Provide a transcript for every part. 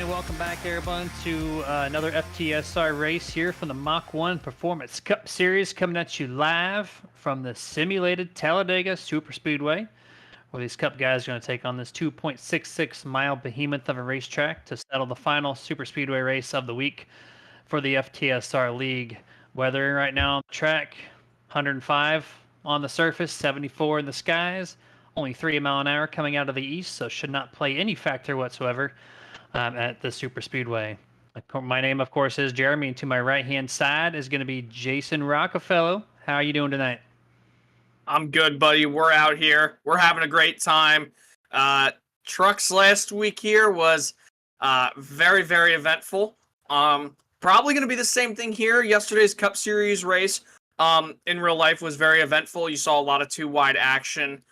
And welcome back, everyone, to another FTSR race here from the Mach-1 Performance Cup Series, coming at you live from the simulated Talladega Super Speedway, where these Cup guys are going to take on this 2.66-mile behemoth of a racetrack to settle the final Super Speedway race of the week for the FTSR League. Weather right now on the track, 105 on the surface, 74 in the skies, only 3 mile an hour coming out of the east, so should not play any factor whatsoever at the Super Speedway. My name, of course, is Jeremy, and to my right-hand side is going to be Jason Rockefeller. How are you doing tonight? I'm good, buddy. We're out here. We're having a great time. Trucks last week here was very, very eventful. Probably going to be the same thing here. Yesterday's Cup Series race in real life was very eventful. You saw a lot of two-wide action.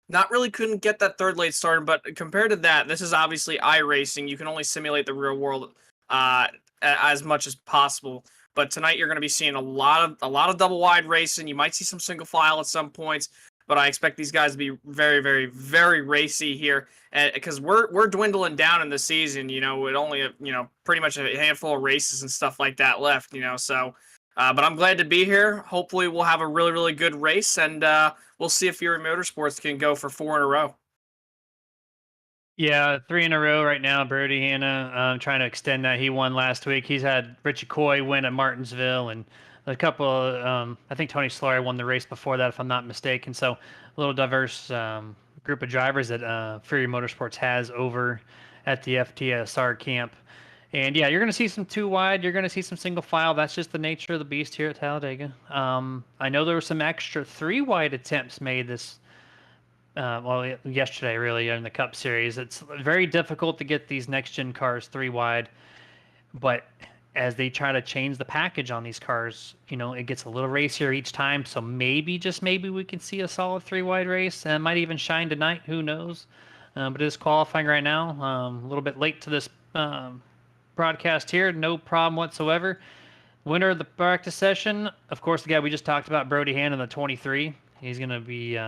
Not really couldn't get that third late started, but compared to that, this is obviously iRacing. You can only simulate the real world as much as possible. But tonight you're going to be seeing a lot of double wide racing. You might see some single file at some points, but I expect these guys to be very, very, very racy here because we're dwindling down in the season. You know, with only pretty much a handful of races and stuff like that left. So. But I'm glad to be here. Hopefully we'll have a really, really good race, and we'll see if Fury Motorsports can go for 4 in a row. Yeah, 3 in a row right now. Brody Hanna trying to extend that. He won last week. He's had Richie Coy win at Martinsville, and a couple of, I think Tony Solari won the race before that, if I'm not mistaken. So a little diverse group of drivers that Fury Motorsports has over at the FTSR camp. And yeah, you're going to see some two wide. You're going to see some single file. That's just the nature of the beast here at Talladega. I know there were some extra 3 wide attempts made yesterday really in the Cup Series. It's very difficult to get these next gen cars 3 wide, but as they try to change the package on these cars, it gets a little racier each time. So maybe, just maybe, we can see a solid 3 wide race, and might even shine tonight. Who knows? But it is qualifying right now. A little bit late to this broadcast here, no problem whatsoever. Winner of the practice session, of course, the guy we just talked about, Brody Hanna, the 23. He's going to be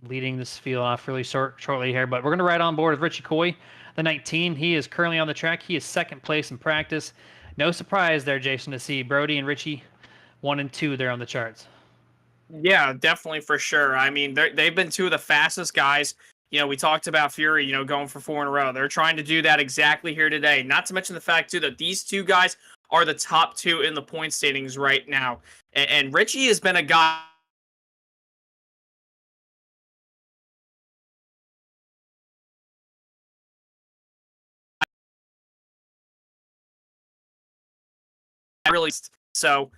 leading this field off really shortly here, but we're going to ride on board with Richie Coy, the 19. He is currently on the track. He is second place in practice. No surprise there, Jason, to see Brody and Richie 1 and 2 there on the charts. Yeah, definitely, for sure. I mean, they've been 2 of the fastest guys. We talked about Fury, going for 4 in a row. They're trying to do that exactly here today. Not to mention the fact, too, that these 2 guys are the top 2 in the point standings right now. And Richie has been a guy really. So,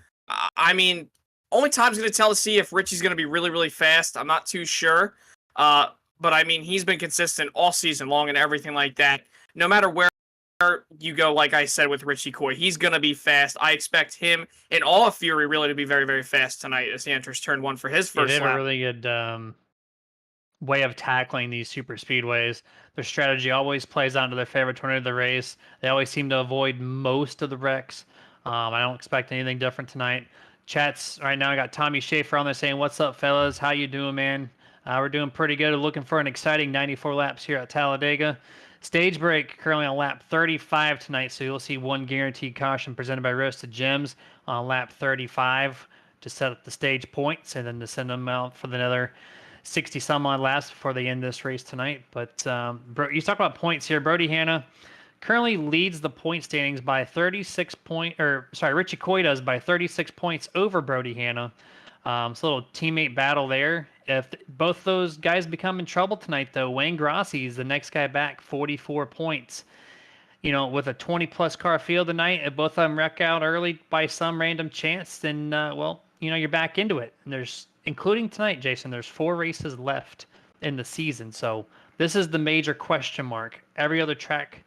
I mean, only time's going to tell to see if Richie's going to be really, really fast. I'm not too sure. But I mean, he's been consistent all season long and everything like that. No matter where you go, like I said with Richie Coy, he's going to be fast. I expect him and all of Fury really to be very, very fast tonight as he enters turn 1 for his first They have lap. a really good way of tackling these super speedways. Their strategy always plays out to their favorite toward of the race. They always seem to avoid most of the wrecks. I don't expect anything different tonight. Chats right now, I got Tommy Schaefer on there saying, "What's up, fellas? How you doing, man?" We're doing pretty good. Looking for an exciting 94 laps here at Talladega. Stage break currently on lap 35 tonight, so you'll see 1 guaranteed caution presented by Roasted Gems on lap 35 to set up the stage points, and then to send them out for another 60 some odd laps before they end this race tonight. But you talk about points here. Brody Hanna currently leads the point standings by 36 Richie Coy does by 36 points over Brody Hanna. It's a little teammate battle there. If both those guys become in trouble tonight, though, Wayne Grossi is the next guy back, 44 points. With a 20-plus car field tonight, if both of them wreck out early by some random chance, then, you're back into it. And including tonight, Jason, there's 4 races left in the season. So this is the major question mark. Every other track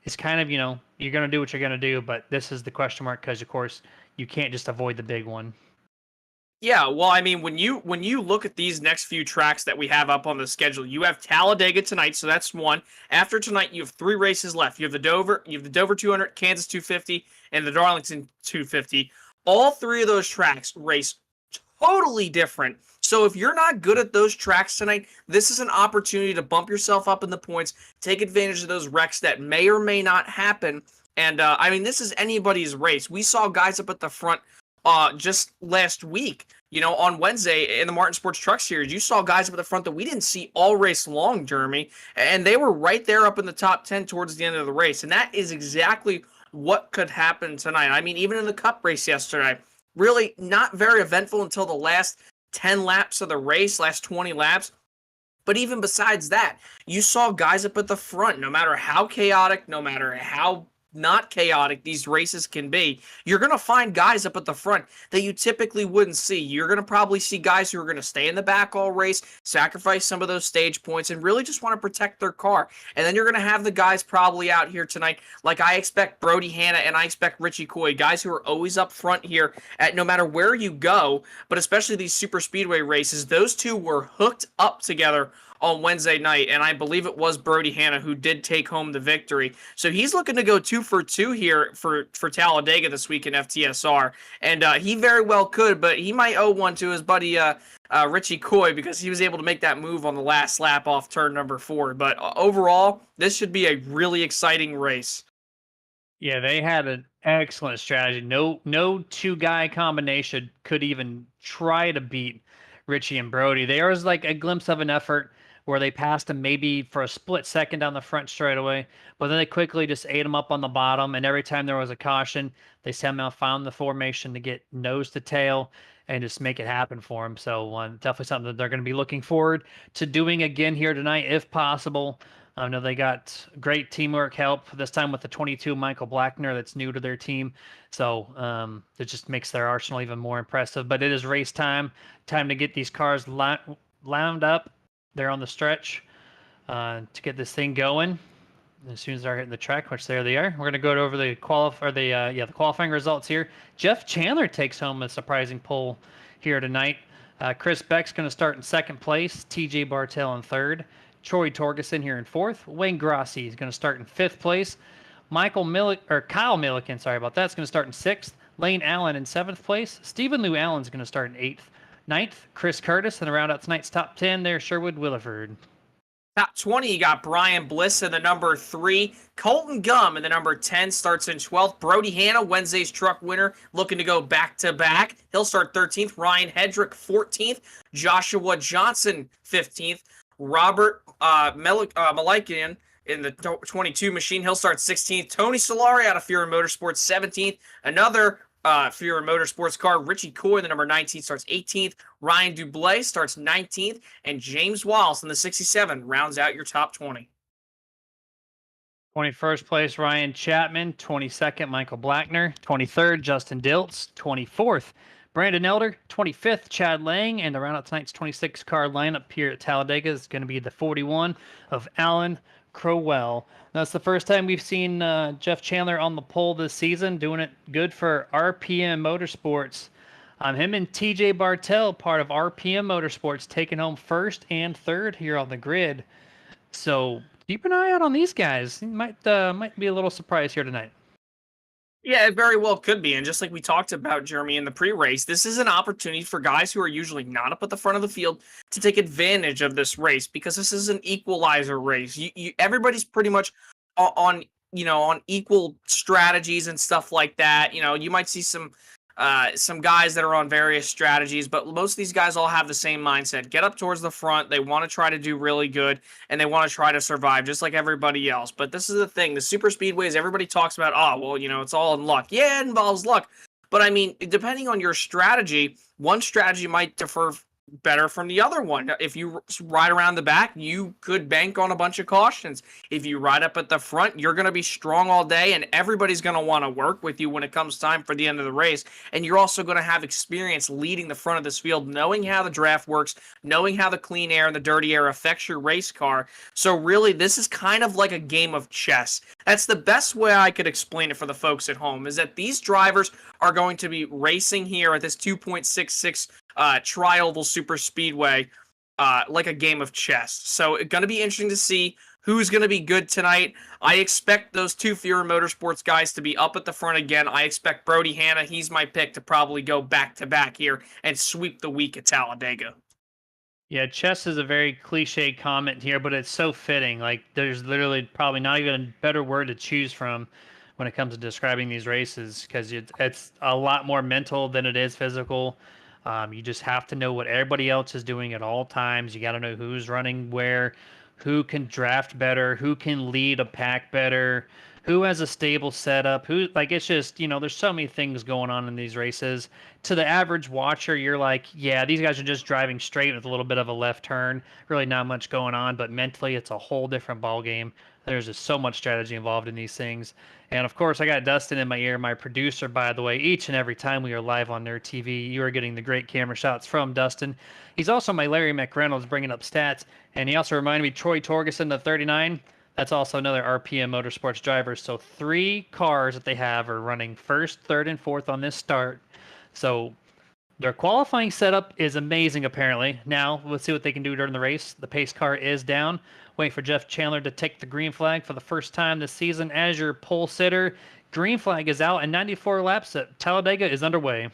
is kind of, you're going to do what you're going to do, but this is the question mark because, of course, you can't just avoid the big one. Yeah, well, I mean, when you look at these next few tracks that we have up on the schedule, you have Talladega tonight, so that's 1. After tonight, you have 3 races left. You have the Dover 200, Kansas 250, and the Darlington 250. All 3 of those tracks race totally different. So if you're not good at those tracks tonight, this is an opportunity to bump yourself up in the points, take advantage of those wrecks that may or may not happen. And I mean, this is anybody's race. We saw guys up at the front just last week. You know, on Wednesday in the Martin Sports Truck Series, you saw guys up at the front that we didn't see all race long, Jeremy, and they were right there up in the top 10 towards the end of the race. And that is exactly what could happen tonight. I mean, even in the Cup race yesterday, really not very eventful until the last 10 laps of the race, last 20 laps. But even besides that, you saw guys up at the front, no matter how chaotic, no matter how not chaotic these races can be, you're going to find guys up at the front that you typically wouldn't see. You're going to probably see guys who are going to stay in the back all race, sacrifice some of those stage points, and really just want to protect their car. And then you're going to have the guys probably out here tonight, like I expect Brody Hanna and I expect Richie Coy, guys who are always up front here at no matter where you go, but especially these super speedway races. Those two were hooked up together on Wednesday night, and I believe it was Brody Hanna who did take home the victory. So he's looking to go 2 for 2 here for Talladega this week in FTSR, and he very well could, but he might owe one to his buddy Richie Coy because he was able to make that move on the last lap off turn number 4. But overall, this should be a really exciting race. Yeah, they had an excellent strategy. No two-guy combination could even try to beat Richie and Brody. There was like a glimpse of an effort where they passed him maybe for a split second down the front straightaway, but then they quickly just ate him up on the bottom. And every time there was a caution, they somehow found the formation to get nose to tail and just make it happen for him. So definitely something that they're going to be looking forward to doing again here tonight, if possible. I know they got great teamwork help this time with the 22 Michael Blackner that's new to their team. So it just makes their arsenal even more impressive. But it is race time. Time to get these cars lined up. They're on the stretch to get this thing going. As soon as they're hitting the track, which there they are, we're going to go over the qualifying results here. Jeff Chandler takes home a surprising pole here tonight. Chris Beck's going to start in second place. TJ Bartel in third. Troy Torgerson here in fourth. Wayne Grossi is going to start in fifth place. Kyle Milliken, sorry about that, is going to start in sixth. Lane Allen in seventh place. Stephen Lou Allen is going to start in eighth. Ninth, Chris Curtis, and around out tonight's top 10 there, Sherwood Williford. Top 20, you got Brian Bliss in the number 3. Colton Gum in the number 10 starts in 12th. Brody Hanna, Wednesday's truck winner, looking to go back-to-back. He'll start 13th. Ryan Hedrick, 14th. Joshua Johnson, 15th. Robert Malikian in the 22 machine. He'll start 16th. Tony Solari out of Fury Motorsports, 17th. Another Fury Motorsports car, Richie Coy, the number 19, starts 18th. Ryan Dublé starts 19th. And James Wallace in the 67 rounds out your top 20. 21st place, Ryan Chapman. 22nd, Michael Blackner. 23rd, Justin Diltz. 24th, Brandon Elder. 25th, Chad Lang. And to round out tonight's 26 car lineup here at Talladega is going to be the 41 of Alan Crowell. That's the first time we've seen Jeff Chandler on the pole this season, doing it good for RPM Motorsports. Him and TJ Bartel, part of RPM Motorsports, taking home first and third here on the grid. So keep an eye out on these guys. Might be a little surprise here tonight. Yeah, it very well could be. And just like we talked about, Jeremy, in the pre-race, this is an opportunity for guys who are usually not up at the front of the field to take advantage of this race, because this is an equalizer race. Everybody's pretty much on equal strategies and stuff like that. You know, you might see some guys that are on various strategies, but most of these guys all have the same mindset. Get up towards the front. They want to try to do really good, and they want to try to survive just like everybody else. But this is the thing. The super speedways, everybody talks about, it's all in luck. Yeah, it involves luck. But I mean, depending on your strategy, one strategy might differ better from the other one. If you ride around the back, you could bank on a bunch of cautions. If you ride up at the front, you're going to be strong all day, and everybody's going to want to work with you when it comes time for the end of the race. And you're also going to have experience leading the front of this field, knowing how the draft works, knowing how the clean air and the dirty air affects your race car. So really, this is kind of like a game of chess. That's the best way I could explain it for the folks at home, is that these drivers are going to be racing here at this 2.66 tri-oval super speedway like a game of chess. So it's going to be interesting to see who's going to be good tonight. I expect those two Fury Motorsports guys to be up at the front again. I expect Brody Hanna, he's my pick to probably go back-to-back here and sweep the week at Talladega. Yeah, chess is a very cliche comment here, but it's so fitting. Like, there's literally probably not even a better word to choose from when it comes to describing these races because it's a lot more mental than it is physical. You just have to know what everybody else is doing at all times. You got to know who's running where, who can draft better, who can lead a pack better, who has a stable setup, who, like, it's just, there's so many things going on in these races. To the average watcher, you're like, yeah, these guys are just driving straight with a little bit of a left turn, really not much going on, but mentally it's a whole different ball game. There's just so much strategy involved in these things. And of course, I got Dustin in my ear, my producer, by the way. Each and every time we are live on Nerd TV, you are getting the great camera shots from Dustin. He's also my Larry McReynolds bringing up stats. And he also reminded me Troy Torgerson, the 39. That's also another RPM Motorsports driver. So 3 cars that they have are running first, third, and fourth on this start. So their qualifying setup is amazing, apparently. Now, let's see what they can do during the race. The pace car is down. Waiting for Jeff Chandler to take the green flag for the first time this season as your pole sitter. Green flag is out, and 94 laps at Talladega is underway.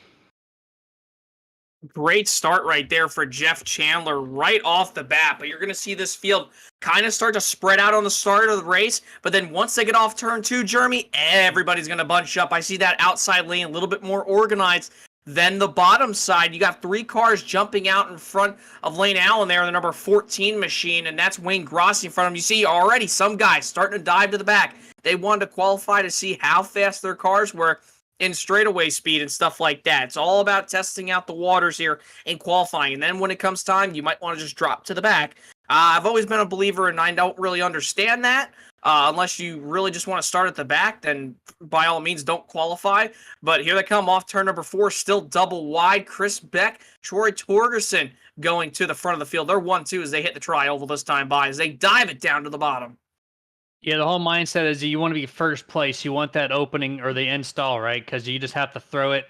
Great start right there for Jeff Chandler right off the bat, but you're going to see this field kind of start to spread out on the start of the race, but then once they get off turn 2, Jeremy, everybody's going to bunch up. I see that outside lane a little bit more organized than the bottom side. You got 3 cars jumping out in front of Lane Allen there in the number 14 machine, and that's Wayne Grossi in front of him. You see already some guys starting to dive to the back. They wanted to qualify to see how fast their cars were in straightaway speed and stuff like that. It's all about testing out the waters here in qualifying. And then when it comes time, you might want to just drop to the back. I've always been a believer, and I don't really understand that. Unless you really just want to start at the back, then by all means don't qualify. But here they come off turn number 4, still double wide. Chris Beck, Troy Torgerson going to the front of the field. They're 1-2 as they hit the tri-oval this time by, as they dive it down to the bottom. Yeah, the whole mindset is you want to be first place. You want that opening or the install, right? Because you just have to throw it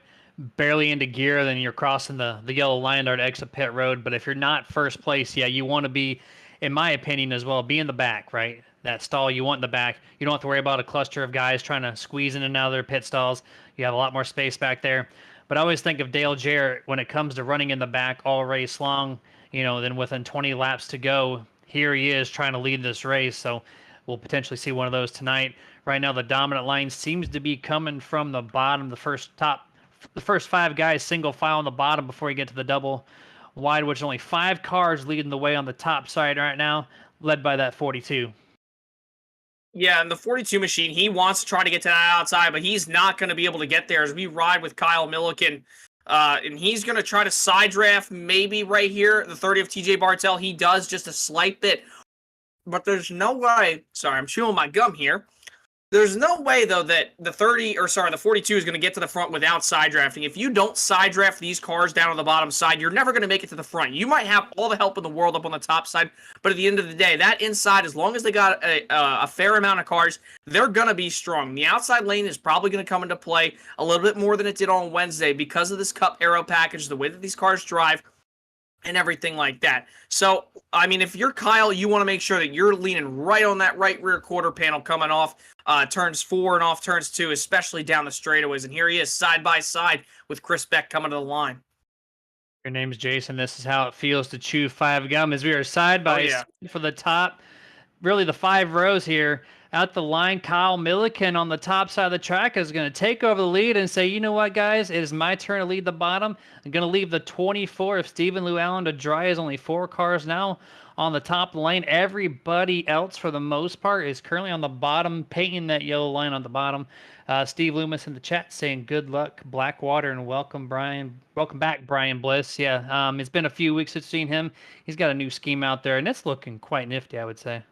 barely into gear, then you're crossing the yellow line there to exit pit road. But if you're not first place, yeah, you want to be, in my opinion as well, be in the back, right? That stall you want in the back. You don't have to worry about a cluster of guys trying to squeeze in and out of their pit stalls. You have a lot more space back there. But I always think of Dale Jarrett when it comes to running in the back all race long, then within 20 laps to go, here he is trying to lead this race. So we'll potentially see one of those tonight. Right now, the dominant line seems to be coming from the bottom. The first 5 guys single file on the bottom before you get to the double wide, which is only 5 cars leading the way on the top side right now, led by that 42. Yeah, and the 42 machine, he wants to try to get to that outside, but he's not going to be able to get there as we ride with Kyle Milliken. And he's going to try to side draft maybe right here. The 30 of TJ Bartell, he does just a slight bit. But there's no way, sorry, I'm chewing my gum here. There's no way, though, that the 42 is going to get to the front without side drafting. If you don't side draft these cars down on the bottom side, you're never going to make it to the front. You might have all the help in the world up on the top side, but at the end of the day, that inside, as long as they got a fair amount of cars, they're going to be strong. The outside lane is probably going to come into play a little bit more than it did on Wednesday because of this Cup Aero package, the way that these cars drive, and everything like that. So, I mean, if you're Kyle, you want to make sure that you're leaning right on that right rear quarter panel coming off turns 4 and off turns 2, especially down the straightaways. And here he is side by side with Chris Beck coming to the line. Your name's Jason. This is how it feels to chew 5 gum as we are side by side for the top. Really, the 5 rows here. Out the line, Kyle Milliken on the top side of the track is going to take over the lead and say, you know what, guys? It is my turn to lead the bottom. I'm going to leave the 24 of Stephen Llewellyn to dry. Is only 4 cars now on the top lane. Everybody else, for the most part, is currently on the bottom, painting that yellow line on the bottom. Steve Loomis in the chat saying, good luck, Blackwater, and welcome, Brian. Welcome back, Brian Bliss. Yeah, it's been a few weeks since seen him. He's got a new scheme out there, and it's looking quite nifty, I would say.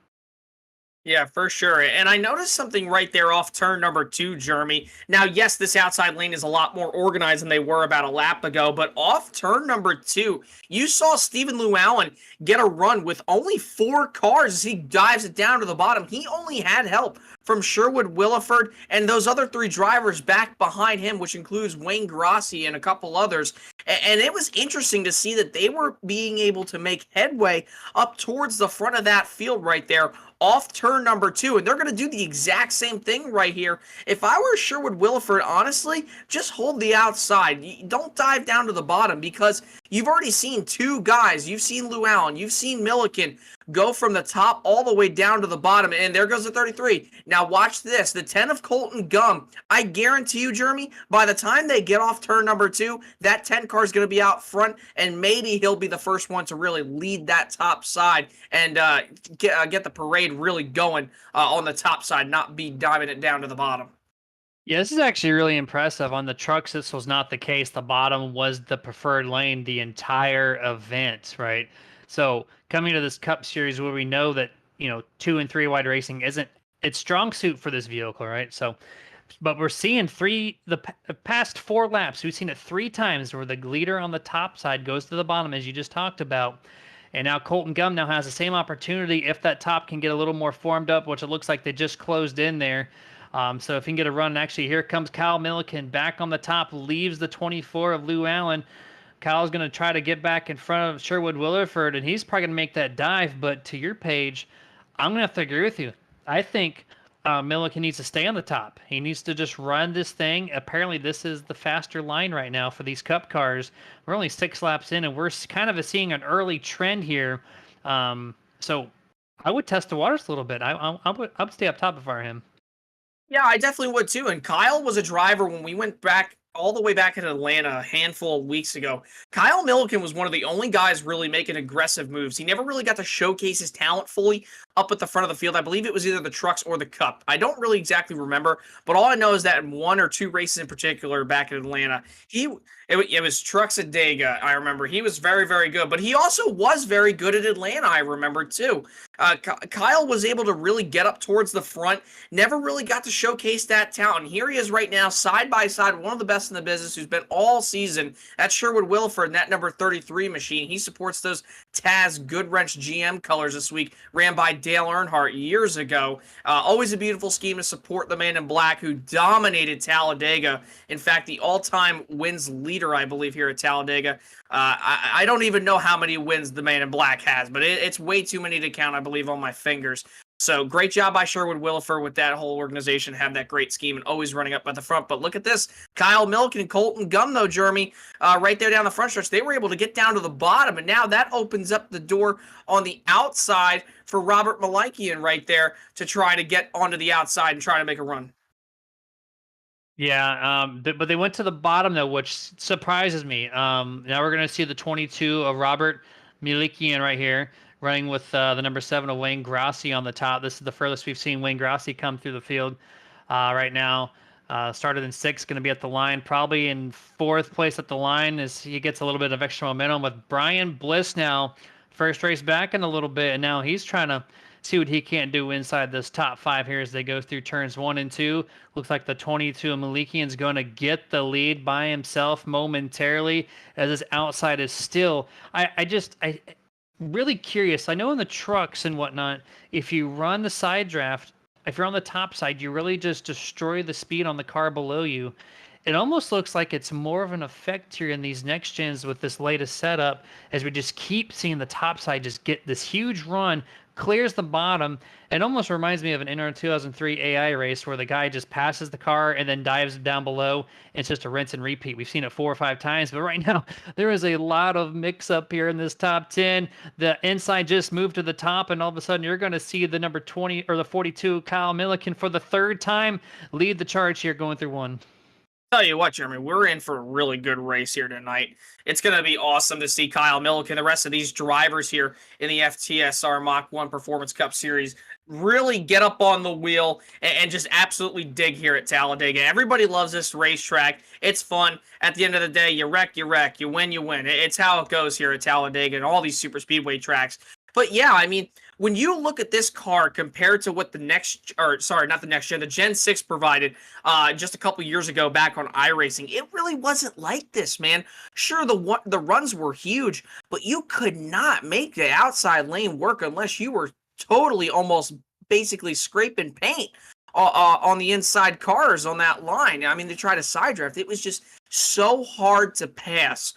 Yeah, for sure. And I noticed something right there off turn number 2, Jeremy. Now, yes, this outside lane is a lot more organized than they were about a lap ago, but off turn number 2, you saw Stephen Llewellyn get a run with only 4 cars as he dives it down to the bottom. He only had help from Sherwood Williford and those other 3 drivers back behind him, which includes Wayne Grossi and a couple others. And it was interesting to see that they were being able to make headway up towards the front of that field right there, off turn number 2, and they're going to do the exact same thing right here. If I were Sherwood Williford, honestly, just hold the outside. Don't dive down to the bottom, because you've already seen two guys. You've seen Lou Allen, you've seen Milliken go from the top all the way down to the bottom, and there goes the 33. Now watch this, the 10 of Colton Gum. I guarantee you, Jeremy, by the time they get off turn number 2, that 10 car is going to be out front, and maybe he'll be the first one to really lead that top side and get the parade really going on the top side, not be diving it down to the bottom. Yeah, this is actually really impressive. On the trucks, this was not the case. The bottom was the preferred lane the entire event, right? So coming to this Cup Series where we know that, 2 and 3 wide racing isn't its strong suit for this vehicle, right? So, but we're seeing the past 4 laps, we've seen it 3 times where the leader on the top side goes to the bottom, as you just talked about. And now Colton Gum now has the same opportunity if that top can get a little more formed up, which it looks like they just closed in there. So if he can get a run, actually, here comes Kyle Milliken back on the top, leaves the 24 of Lou Allen. Kyle's going to try to get back in front of Sherwood Williford, and he's probably going to make that dive. But to your page, I'm going to have to agree with you. I think Milliken needs to stay on the top. He needs to just run this thing. Apparently, this is the faster line right now for these Cup cars. We're only 6 laps in, and we're kind of seeing an early trend here. So I would test the waters a little bit. I would stay up top if I were him. Yeah, I definitely would too. And Kyle was a driver when we went back all the way back in Atlanta a handful of weeks ago. Kyle Milliken was one of the only guys really making aggressive moves. He never really got to showcase his talent fully up at the front of the field. I believe it was either the trucks or the Cup. I don't really exactly remember, but all I know is that in 1 or 2 races in particular back in Atlanta, it was trucks at Dega. I remember he was very, very good, but he also was very good at Atlanta. I remember too. Kyle was able to really get up towards the front, never really got to showcase that talent. Here he is right now, side by side, one of the best in the business who's been all season at Sherwood Williford in that number 33 machine. He supports those Taz Goodwrench GM colors this week, ran by Dale Earnhardt years ago. Always a beautiful scheme to support the man in black who dominated Talladega. In fact, the all-time wins leader, I believe, here at Talladega. I don't even know how many wins the man in black has, but it's way too many to count, I believe, on my fingers. So great job by Sherwood Williford with that whole organization, have that great scheme and always running up at the front. But look at this, Kyle Milliken and Colton Gum, though, Jeremy, right there down the front stretch, they were able to get down to the bottom, and now that opens up the door on the outside for Robert Malakian right there to try to get onto the outside and try to make a run. Yeah, but they went to the bottom, though, which surprises me. Now we're going to see the 22 of Robert Milikian right here, running with the number 7 of Wayne Grassi on the top. This is the furthest we've seen Wayne Grassi come through the field right now. Started in 6th, going to be at the line, probably in 4th place at the line as he gets a little bit of extra momentum with Brian Bliss now. First race back in a little bit, and now he's trying to see what he can't do inside this top 5 here as they go through turns 1 and 2. Looks like the 22 of Malikian's going to get the lead by himself momentarily as his outside is still. I really curious. I know in the trucks and whatnot, if you run the side draft, if you're on the top side, you really just destroy the speed on the car below you. It almost looks like it's more of an effect here in these next gens with this latest setup as we just keep seeing the top side just get this huge run, clears the bottom. It almost reminds me of an NR 2003 AI race where the guy just passes the car and then dives down below. It's just a rinse and repeat. We've seen it 4 or 5 times, but right now there is a lot of mix up here in this top 10. The inside just moved to the top, and all of a sudden you're going to see the number 20 or the 42 Kyle Milliken for the 3rd time lead the charge here going through 1. Tell you what, Jeremy, we're in for a really good race here tonight. It's going to be awesome to see Kyle Milliken, the rest of these drivers here in the FTSR Mach-1 Performance Cup Series, really get up on the wheel and just absolutely dig here at Talladega. Everybody loves this racetrack. It's fun. At the end of the day, you wreck, you wreck. You win, you win. It's how it goes here at Talladega and all these super speedway tracks. But yeah, I mean, when you look at this car compared to what the the Gen 6 provided just a couple years ago back on iRacing, it really wasn't like this, man. Sure, the runs were huge, but you could not make the outside lane work unless you were totally almost basically scraping paint on the inside cars on that line. I mean, they tried to side draft. It was just so hard to pass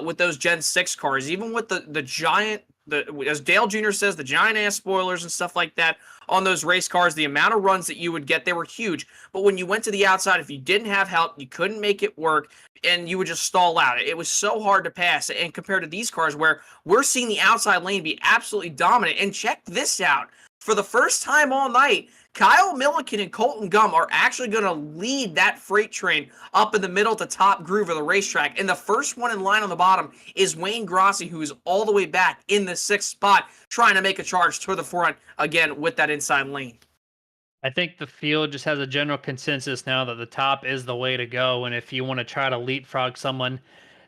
with those Gen 6 cars, even with the giant as Dale Jr. says, the giant ass spoilers and stuff like that on those race cars, the amount of runs that you would get, they were huge. But when you went to the outside, if you didn't have help, you couldn't make it work, and you would just stall out. It was so hard to pass. And compared to these cars, where we're seeing the outside lane be absolutely dominant. And check this out. For the first time all night, Kyle Milliken and Colton Gum are actually going to lead that freight train up in the middle to top groove of the racetrack. And the first one in line on the bottom is Wayne Grossi, who is all the way back in the 6th spot, trying to make a charge to the front again with that inside lane. I think the field just has a general consensus now that the top is the way to go. And if you want to try to leapfrog someone,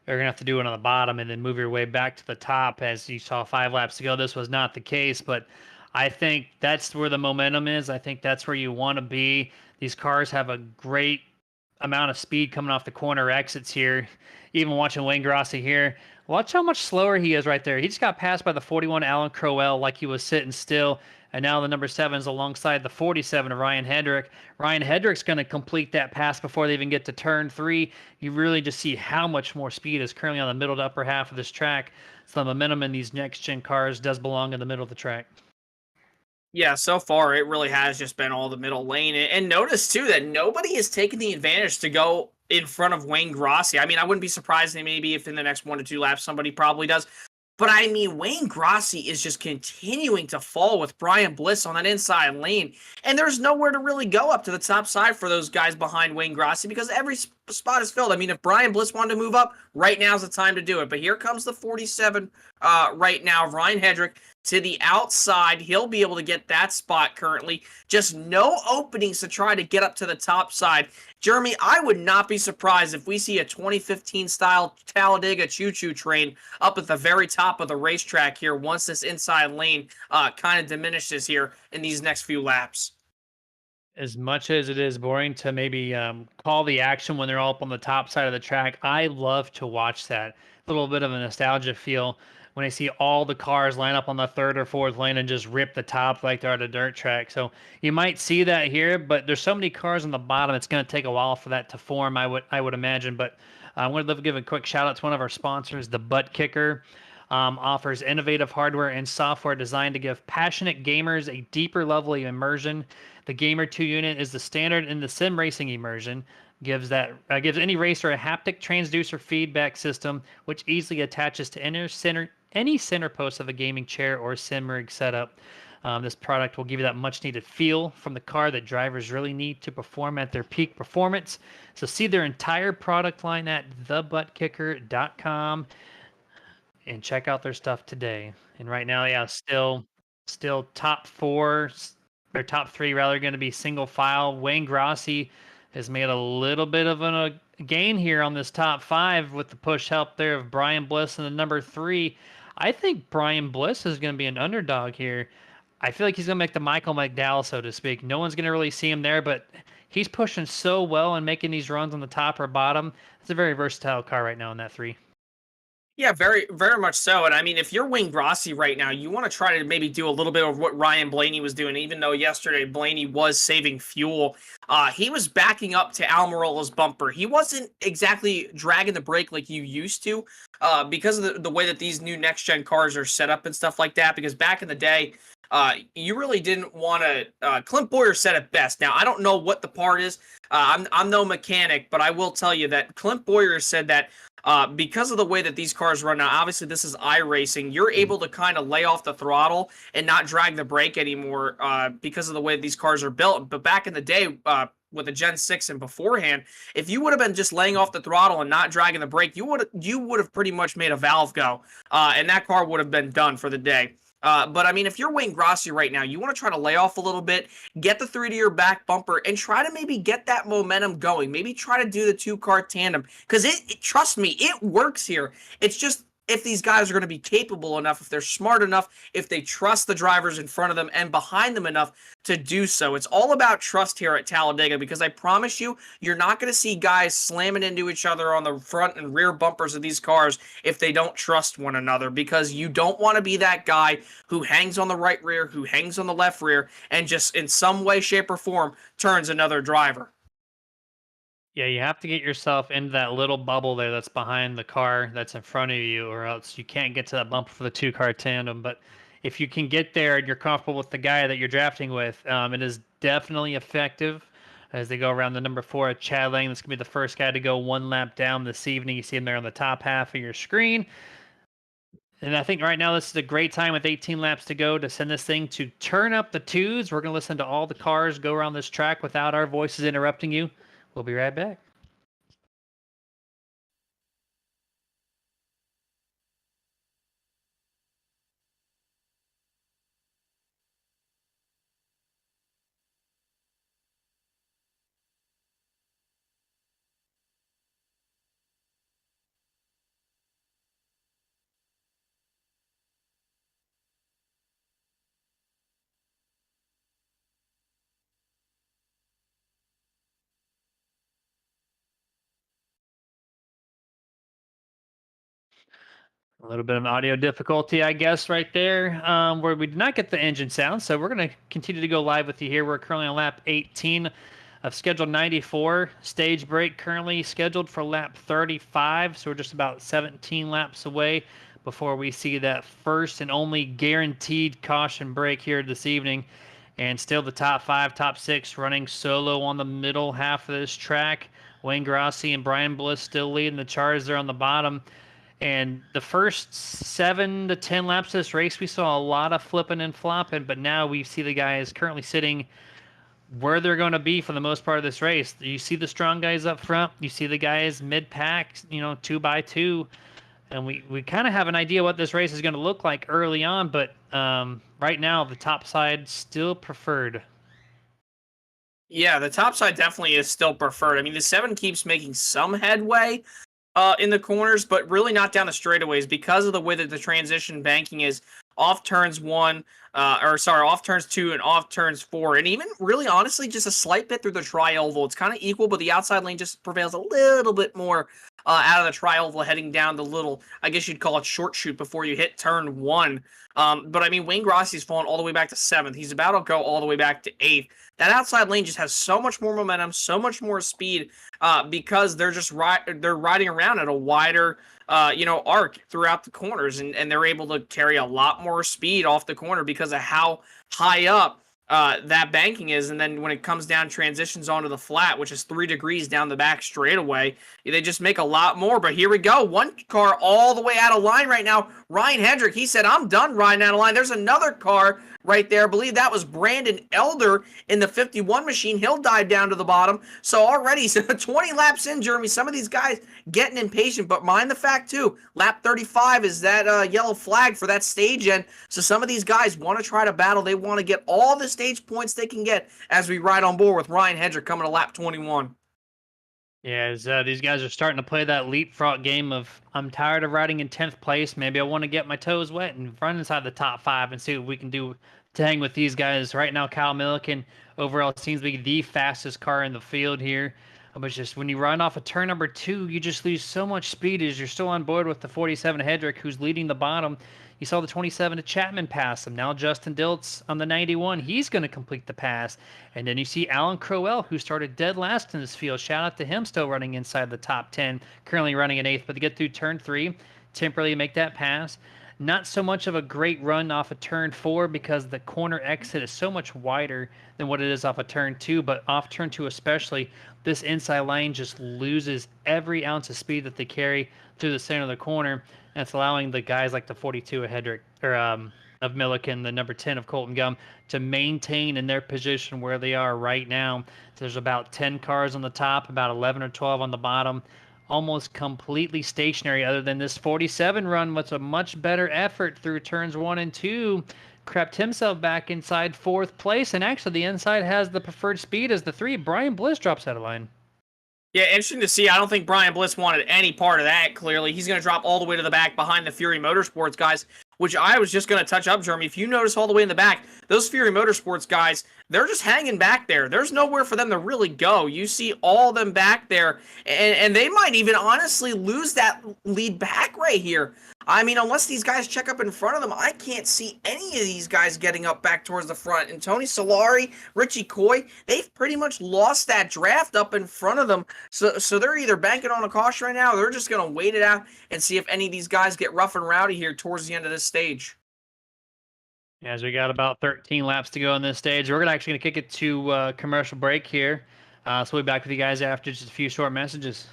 you're going to have to do it on the bottom and then move your way back to the top. As you saw 5 laps ago, this was not the case, but I think that's where the momentum is. I think that's where you want to be. These cars have a great amount of speed coming off the corner exits here. Even watching Wayne Grossi here, watch how much slower he is right there. He just got passed by the 41 Alan Crowell like he was sitting still. And now the number 7 is alongside the 47 of Ryan Hedrick. Ryan Hedrick's going to complete that pass before they even get to turn 3. You really just see how much more speed is currently on the middle to upper half of this track. So the momentum in these next-gen cars does belong in the middle of the track. Yeah, so far it really has just been all the middle lane. And notice, too, that nobody has taken the advantage to go in front of Wayne Grossi. I mean, I wouldn't be surprised maybe if in the next 1 to 2 laps somebody probably does. But I mean, Wayne Grossi is just continuing to fall with Brian Bliss on that inside lane. And there's nowhere to really go up to the top side for those guys behind Wayne Grossi because every spot is filled. I mean, if Brian Bliss wanted to move up, right now's the time to do it. But here comes the 47 right now, Ryan Hedrick to the outside. He'll be able to get that spot currently. Just no openings to try to get up to the top side. Jeremy, I would not be surprised if we see a 2015 style Talladega choo-choo train up at the very top of the racetrack here once this inside lane kind of diminishes here in these next few laps. As much as it is boring to maybe call the action when they're all up on the top side of the track, I love to watch that. A little bit of a nostalgia feel when I see all the cars line up on the 3rd or 4th lane and just rip the top like they're at a dirt track. So you might see that here, but there's so many cars on the bottom, it's going to take a while for that to form, I would imagine. But I'm going to give a quick shout out to one of our sponsors, the Butt Kicker. Offers innovative hardware and software designed to give passionate gamers a deeper level of immersion. The Gamer 2 unit is the standard in the sim racing immersion. Gives any racer a haptic transducer feedback system, which easily attaches to any center post of a gaming chair or sim rig setup. This product will give you that much needed feel from the car that drivers really need to perform at their peak performance. So see their entire product line at thebuttkicker.com and check out their stuff today. And right now, yeah, still top 4 or top 3 rather going to be single file. Wayne Grossi has made a little bit of a gain here on this top 5 with the push help there of Brian Bliss and the number 3. I think Brian Bliss is going to be an underdog here. I feel like he's going to make the Michael McDowell, so to speak. No one's going to really see him there, but he's pushing so well and making these runs on the top or bottom. It's a very versatile car right now in that 3. Yeah, very, very much so. And I mean, if you're Wayne Grossi right now, you want to try to maybe do a little bit of what Ryan Blaney was doing, even though yesterday Blaney was saving fuel. He was backing up to Almirola's bumper. He wasn't exactly dragging the brake like you used to because of the way that these new next-gen cars are set up and stuff like that. Because back in the day, you really didn't want to. Clint Boyer said it best. Now, I don't know what the part is. I'm no mechanic, but I will tell you that Clint Boyer said that because of the way that these cars run now, obviously this is iRacing, you're able to kind of lay off the throttle and not drag the brake anymore because of the way these cars are built. But back in the day, with the Gen 6 and beforehand, if you would have been just laying off the throttle and not dragging the brake, you would have pretty much made a valve go, and that car would have been done for the day. But I mean, if you're Wayne Grossi right now, you want to try to lay off a little bit, get the 3 to your back bumper, and try to maybe get that momentum going. Maybe try to do the 2-car tandem because trust me, it works here. It's just if these guys are going to be capable enough, if they're smart enough, if they trust the drivers in front of them and behind them enough to do so. It's all about trust here at Talladega because I promise you, you're not going to see guys slamming into each other on the front and rear bumpers of these cars if they don't trust one another, because you don't want to be that guy who hangs on the right rear, who hangs on the left rear, and just in some way, shape, or form turns another driver. Yeah, you have to get yourself into that little bubble there that's behind the car that's in front of you, or else you can't get to that bumper for the two-car tandem. But if you can get there and you're comfortable with the guy that you're drafting with, it is definitely effective as they go around the number 4 at Chad Lang. This could be the first guy to go one lap down this evening. You see him there on the top half of your screen. And I think right now this is a great time with 18 laps to go to send this thing to turn up the twos. We're going to listen to all the cars go around this track without our voices interrupting you. We'll be right back. A little bit of an audio difficulty, I guess, right there, where we did not get the engine sound. So we're going to continue to go live with you here. We're currently on lap 18 of scheduled 94. Stage break currently scheduled for lap 35. So we're just about 17 laps away before we see that first and only guaranteed caution break here this evening. And still the top 5, top 6 running solo on the middle half of this track. Wayne Grossi and Brian Bliss still leading the charge there on the bottom. And the first 7 to 10 laps of this race, we saw a lot of flipping and flopping, but now we see the guys currently sitting where they're going to be for the most part of this race. You see the strong guys up front, you see the guys mid-pack, 2x2, and we kind of have an idea what this race is going to look like early on, but right now the top side still preferred. Yeah, the top side definitely is still preferred. I mean, the 7 keeps making some headway in the corners, but really not down the straightaways because of the way that the transition banking is off turns off turns 2 and off turns 4, and even really honestly just a slight bit through the tri-oval. It's kind of equal, but the outside lane just prevails a little bit more out of the tri-oval heading down the little, I guess you'd call it short shoot before you hit turn 1. But I mean, Wayne Grossi's fallen all the way back to 7th. He's about to go all the way back to 8th. That outside lane just has so much more momentum, so much more speed, because they're just they're riding around at a wider arc throughout the corners, and they're able to carry a lot more speed off the corner because of how high up that banking is. And then when it comes down transitions onto the flat, which is 3 degrees down the back straightaway, they just make a lot more. But here we go. One car all the way out of line right now. Ryan Hendrick, he said, I'm done riding out of line. There's another car right there. I believe that was Brandon Elder in the 51 machine. He'll dive down to the bottom. So already, 20 laps in, Jeremy, some of these guys getting impatient. But mind the fact, too, lap 35 is that yellow flag for that stage end. So some of these guys want to try to battle. They want to get all the stage points they can get as we ride on board with Ryan Hendrick coming to lap 21. Yeah, these guys are starting to play that leapfrog game of, I'm tired of riding in 10th place. Maybe I want to get my toes wet and run inside the top 5 and see what we can do to hang with these guys. Right now, Kyle Milliken overall seems to be the fastest car in the field here. But just when you run off of turn number 2, you just lose so much speed as you're still on board with the 47 Hedrick, who's leading the bottom. You saw the 27 to Chapman pass him. Now Justin Diltz on the 91. He's going to complete the pass. And then you see Alan Crowell, who started dead last in this field. Shout out to him, still running inside the top 10, currently running in 8th. But to get through turn 3, temporarily make that pass. Not so much of a great run off of turn 4 because the corner exit is so much wider than what it is off of turn 2. But off turn 2 especially, this inside lane just loses every ounce of speed that they carry through the center of the corner. And it's allowing the guys like the 42 of Hedrick, or of Milliken, the number 10 of Colton Gum, to maintain in their position where they are right now. There's about 10 cars on the top, about 11 or 12 on the bottom, almost completely stationary other than this 47 run with a much better effort through turns 1 and 2. Crept himself back inside 4th place, and actually the inside has the preferred speed as the 3. Brian Bliss drops out of line. Yeah, interesting to see. I don't think Brian Bliss wanted any part of that, clearly. He's going to drop all the way to the back behind the Fury Motorsports guys, which I was just going to touch up, Jeremy. If you notice all the way in the back, those Fury Motorsports guys, they're just hanging back there. There's nowhere for them to really go. You see all of them back there, and they might even honestly lose that lead back right here. I mean, unless these guys check up in front of them, I can't see any of these guys getting up back towards the front. And Tony Solari, Richie Coy, they've pretty much lost that draft up in front of them. So they're either banking on a caution right now, or they're just going to wait it out and see if any of these guys get rough and rowdy here towards the end of this stage. As we got about 13 laps to go on this stage, we're actually going to kick it to commercial break here. So we'll be back with you guys after just a few short messages.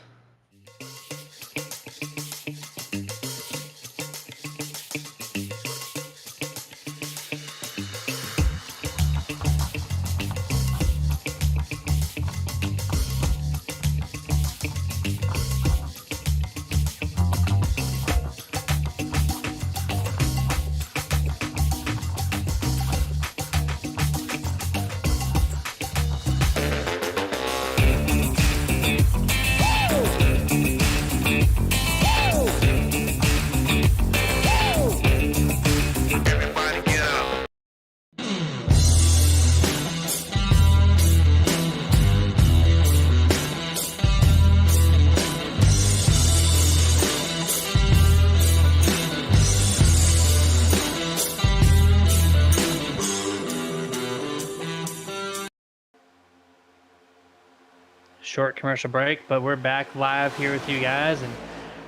Short commercial break, but we're back live here with you guys, and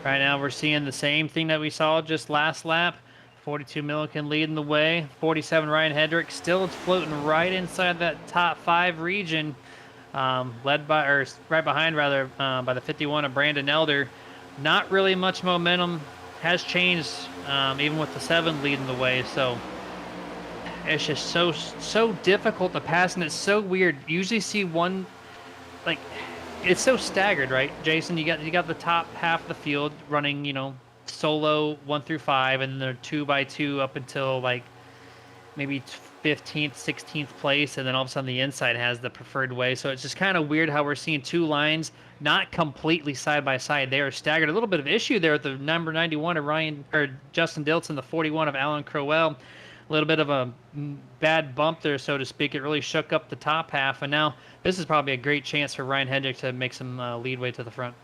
right now we're seeing the same thing that we saw just last lap. 42 Milliken leading the way. 47 Ryan Hendrick still floating right inside that top 5 region, led by, or right behind rather, by the 51 of Brandon Elder. Not really much momentum has changed, even with the 7 leading the way. So it's just so difficult to pass, and it's so weird. You usually see one, like, it's so staggered, right, Jason? You got the top half of the field running, solo 1 through 5, and they're 2 by 2 up until like maybe 15th, 16th place, and then all of a sudden the inside has the preferred way. So it's just kind of weird how we're seeing 2 lines not completely side by side. They are staggered. A little bit of issue there with the number 91 of Justin Dilton, the 41 of Alan Crowell. A little bit of a bad bump there, so to speak. It really shook up the top half, and now this is probably a great chance for Ryan Hendrick to make some leadway to the front.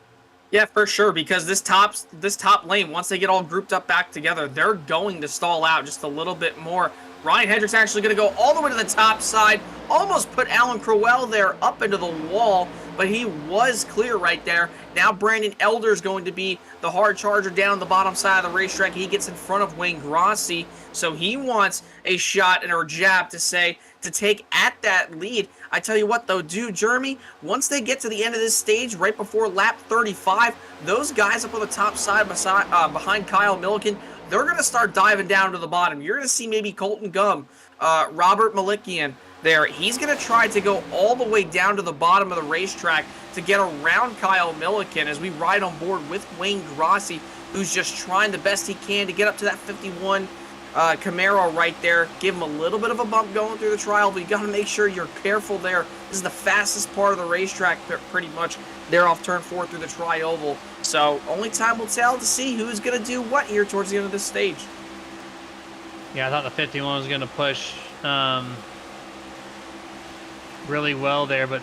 Yeah, for sure, because this top lane, once they get all grouped up back together, they're going to stall out just a little bit more. Ryan Hendrick's actually going to go all the way to the top side, almost put Alan Crowell there up into the wall, but he was clear right there. Now Brandon Elder's going to be the hard charger down the bottom side of the racetrack. He gets in front of Wayne Grossi, so he wants a shot or a jab to take at that lead. I tell you what though, dude, Jeremy, once they get to the end of this stage, right before lap 35, those guys up on the top side behind Kyle Milliken, they're going to start diving down to the bottom. You're going to see maybe Colton Gum, Robert Malikian there. He's going to try to go all the way down to the bottom of the racetrack to get around Kyle Milliken as we ride on board with Wayne Grossi, who's just trying the best he can to get up to that 51 Camaro right there. Give him a little bit of a bump going through the trial, but you got to make sure you're careful there. This is the fastest part of the racetrack, pretty much. They're off turn 4 through the tri-oval. So only time will tell to see who's going to do what here towards the end of this stage. Yeah, I thought the 51 was going to push really well there, but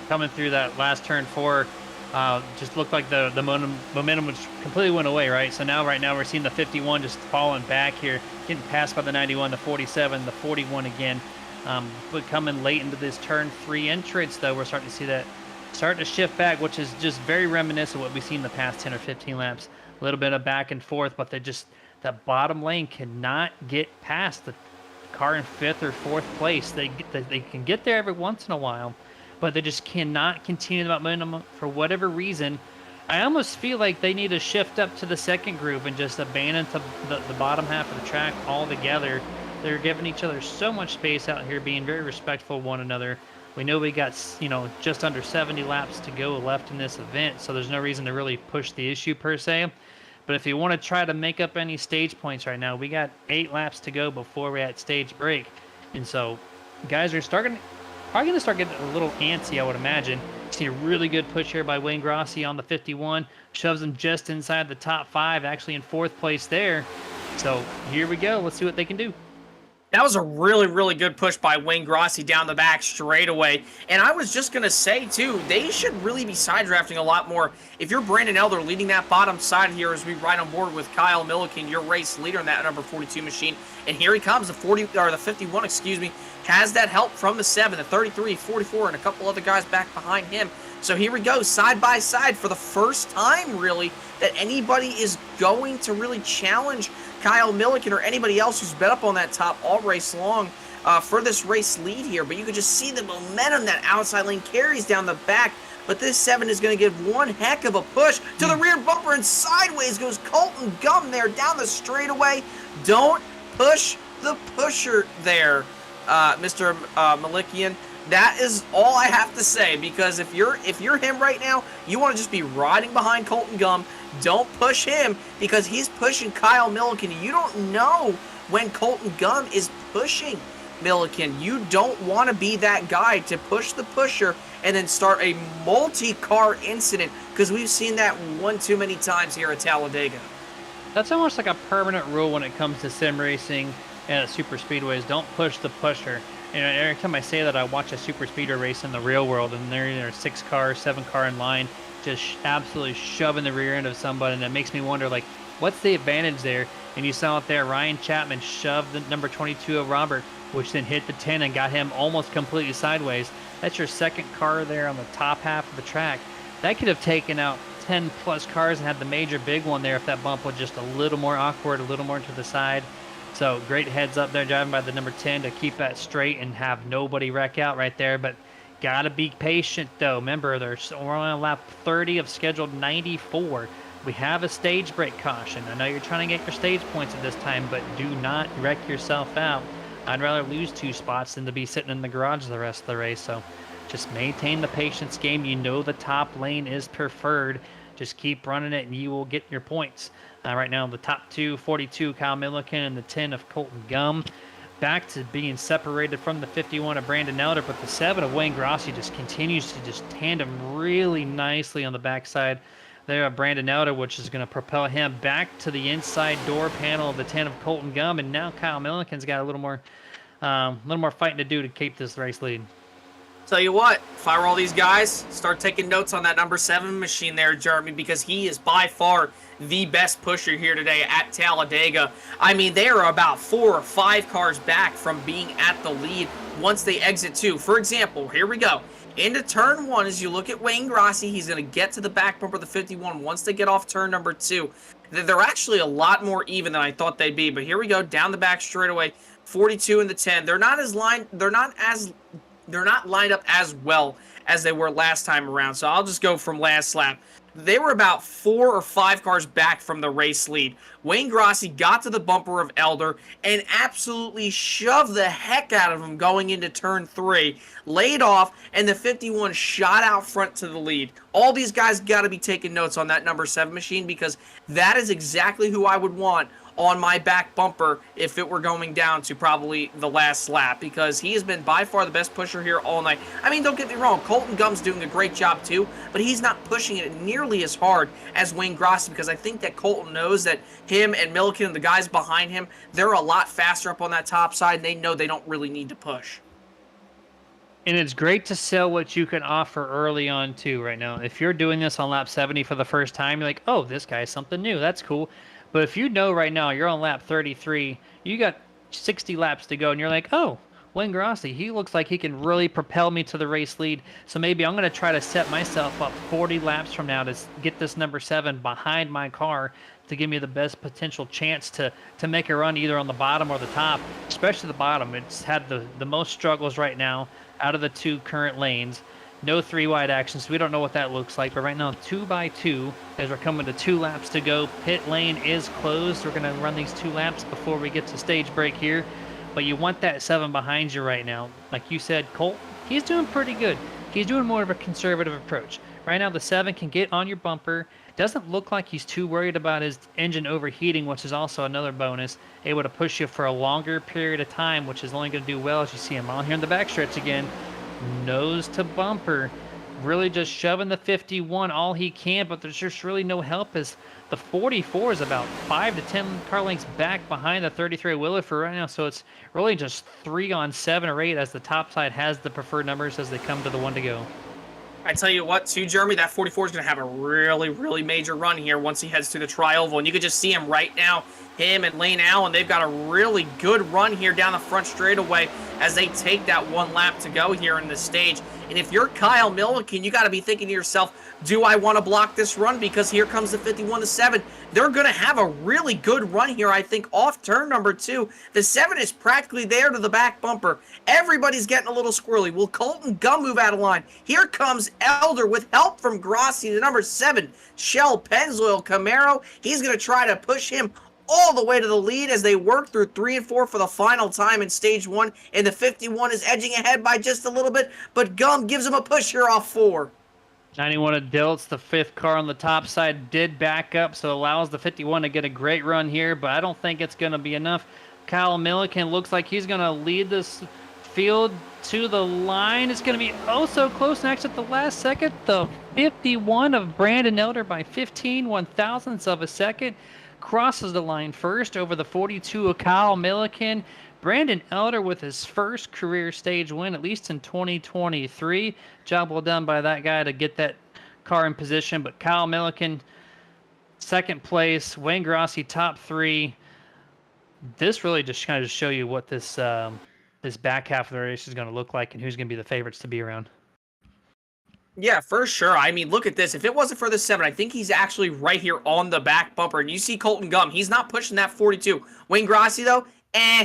coming through that last turn 4, just looked like the momentum which completely went away, right? So right now we're seeing the 51 just falling back here, getting passed by the 91, the 47, the 41 again. But coming late into this turn 3 entrance, though, we're starting to see that starting to shift back, which is just very reminiscent of what we've seen in the past 10 or 15 laps. A little bit of back and forth, but that bottom lane cannot get past the car in 5th or 4th place. They can get there every once in a while, but they just cannot continue the momentum for whatever reason. I almost feel like they need to shift up to the second group and just abandon the bottom half of the track altogether. They're giving each other so much space out here, being very respectful of one another. We know we got, just under 70 laps to go left in this event, so there's no reason to really push the issue per se. But if you want to try to make up any stage points right now, we got 8 laps to go before we're at stage break. And so guys are probably going to start getting a little antsy, I would imagine. See a really good push here by Wayne Grossi on the 51. Shoves him just inside the top 5, actually in 4th place there. So here we go. Let's see what they can do. That was a really, really good push by Wayne Grossi down the back straightaway. And I was just going to say, too, they should really be side drafting a lot more. If you're Brandon Elder leading that bottom side here as we ride on board with Kyle Milliken, your race leader in that number 42 machine. And here he comes, the 51, excuse me, has that help from the 7, the 33, 44, and a couple other guys back behind him. So here we go, side by side for the first time, really, that anybody is going to really challenge Kyle Milliken or anybody else who's been up on that top all race long for this race lead here. But you can just see the momentum that outside lane carries down the back. But this 7 is going to give one heck of a push to the rear bumper, and sideways goes Colton Gum there down the straightaway. Don't push the pusher there, Mr. Malikian. That is all I have to say, because if you're him right now, you want to just be riding behind Colton Gum. Don't push him, because he's pushing Kyle Milliken. You don't know when Colton Gum is pushing Milliken. You don't want to be that guy to push the pusher and then start a multi-car incident, because we've seen that one too many times here at Talladega. That's almost like a permanent rule when it comes to sim racing and at super speedways. Don't push the pusher. You know, every time I say that, I watch a super speedway race in the real world, and they're in their 6-car, 7-car in line, just absolutely shoving the rear end of somebody, and it makes me wonder, like, what's the advantage there? And you saw it there, Ryan Chapman shoved the number 22 of Robert, which then hit the 10 and got him almost completely sideways. That's your second car there on the top half of the track. That could have taken out 10 plus cars and had the major big one there if that bump was just a little more awkward, a little more to the side. So great heads up there driving by the number 10 to keep that straight and have nobody wreck out right there. But gotta be patient though. Remember, we're on lap 30 of scheduled 94. We have a stage break caution. I know you're trying to get your stage points at this time, but do not wreck yourself out. I'd rather lose 2 spots than to be sitting in the garage the rest of the race. So just maintain the patience game. You know the top lane is preferred. Just keep running it and you will get your points. Right now, the top 2, 42, Kyle Milliken, and the 10 of Colton Gum. Back to being separated from the 51 of Brandon Elder, but the 7 of Wayne Grossi just continues to just tandem really nicely on the backside there of Brandon Elder, which is going to propel him back to the inside door panel of the 10 of Colton Gum. And now Kyle Milliken's got a little more fighting to do to keep this race lead. Tell you what, if I were all these guys, start taking notes on that number 7 machine there, Jeremy, because he is by far the best pusher here today at Talladega. I mean, they are about 4 or 5 cars back from being at the lead once they exit 2. For example, here we go. Into turn 1, as you look at Wayne Grossi, he's going to get to the back bumper of the 51 once they get off turn number 2. They're actually a lot more even than I thought they'd be, but here we go, down the back straightaway, 42 and the 10. They're not lined up as well as they were last time around. So I'll just go from last lap. They were about 4 or 5 cars back from the race lead. Wayne Grossi got to the bumper of Elder and absolutely shoved the heck out of him going into turn 3. Laid off, and the 51 shot out front to the lead. All these guys got to be taking notes on that number 7 machine, because that is exactly who I would want on my back bumper if it were going down to probably the last lap, because he has been by far the best pusher here all night. I mean, don't get me wrong, Colton Gum's doing a great job too, but he's not pushing it nearly as hard as Wayne Grossi, because I think that Colton knows that him and Milliken and the guys behind him, they're a lot faster up on that top side, and they know they don't really need to push. And it's great to sell what you can offer early on too right now. If you're doing this on lap 70 for the first time, you're like, oh, this guy's something new, that's cool. But if you know right now you're on lap 33, you got 60 laps to go, and you're like, oh, Wayne Grossi, he looks like he can really propel me to the race lead. So maybe I'm going to try to set myself up 40 laps from now to get this number 7 behind my car to give me the best potential chance to make a run either on the bottom or the top, especially the bottom. It's had the most struggles right now out of the 2 current lanes. No 3 wide action, so we don't know what that looks like. But right now, 2 by 2, as we're coming to 2 laps to go. Pit lane is closed. We're going to run these 2 laps before we get to stage break here. But you want that 7 behind you right now. Like you said, Colt, he's doing pretty good. He's doing more of a conservative approach. Right now, the 7 can get on your bumper. Doesn't look like he's too worried about his engine overheating, which is also another bonus. Able to push you for a longer period of time, which is only going to do well as you see him on here in the backstretch again. Nose to bumper. really just shoving the 51 all he can, but there's just really no help as the 44 is about 5 to 10 car lengths back behind the 33 Willard for right now. So it's really just 3 on 7 or 8 as the top side has the preferred numbers as they come to the one to go. I tell you what, too, Jeremy, that 44 is going to have a really, really major run here once he heads to the tri-oval. And you can just see him right now, him and Lane Allen, they've got a really good run here down the front straightaway as they take that one lap to go here in the stage. And if you're Kyle Milliken, you got to be thinking to yourself, do I want to block this run? Because here comes the 51-7. They're going to have a really good run here, I think, off turn number 2. The 7 is practically there to the back bumper. Everybody's getting a little squirrely. Will Colton Gum move out of line? Here comes Elder with help from Grossi, the number 7, Shell Pennzoil Camaro. He's going to try to push him all the way to the lead as they work through 3 and 4 for the final time in stage 1. And the 51 is edging ahead by just a little bit, but Gum gives him a push here off 4. 91 of Diltz, the 5th car on the top side, did back up, so allows the 51 to get a great run here, but I don't think it's going to be enough. Kyle Milliken looks like he's going to lead this field to the line. It's going to be oh so close next at the last second. The 51 of Brandon Elder by 15 one-thousandths of a second crosses the line first over the 42 of Kyle Milliken. Brandon Elder with his first career stage win, at least in 2023. Job well done by that guy to get that car in position. But Kyle Milliken, second place. Wayne Grossi, top 3. This really just kind of show you what this this back half of the race is going to look like and who's going to be the favorites to be around. Yeah, for sure. I mean, look at this. If it wasn't for the 7, I think he's actually right here on the back bumper. And you see Colton Gum. He's not pushing that 42. Wayne Grossi, though,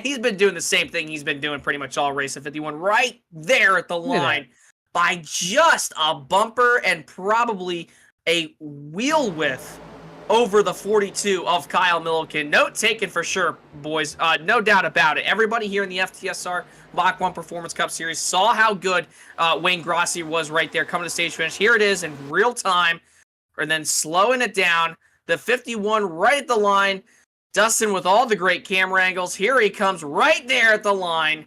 he's been doing the same thing he's been doing pretty much all race at 51. Right there at the line by just a bumper and probably a wheel width over the 42 of Kyle Milliken. Note taken for sure, boys. No doubt about it. Everybody here in the FTSR Mach-1 Performance Cup Series saw how good Wayne Grossi was right there coming to stage finish. Here it is in real time, and then slowing it down. The 51 right at the line. Dustin with all the great camera angles. Here he comes right there at the line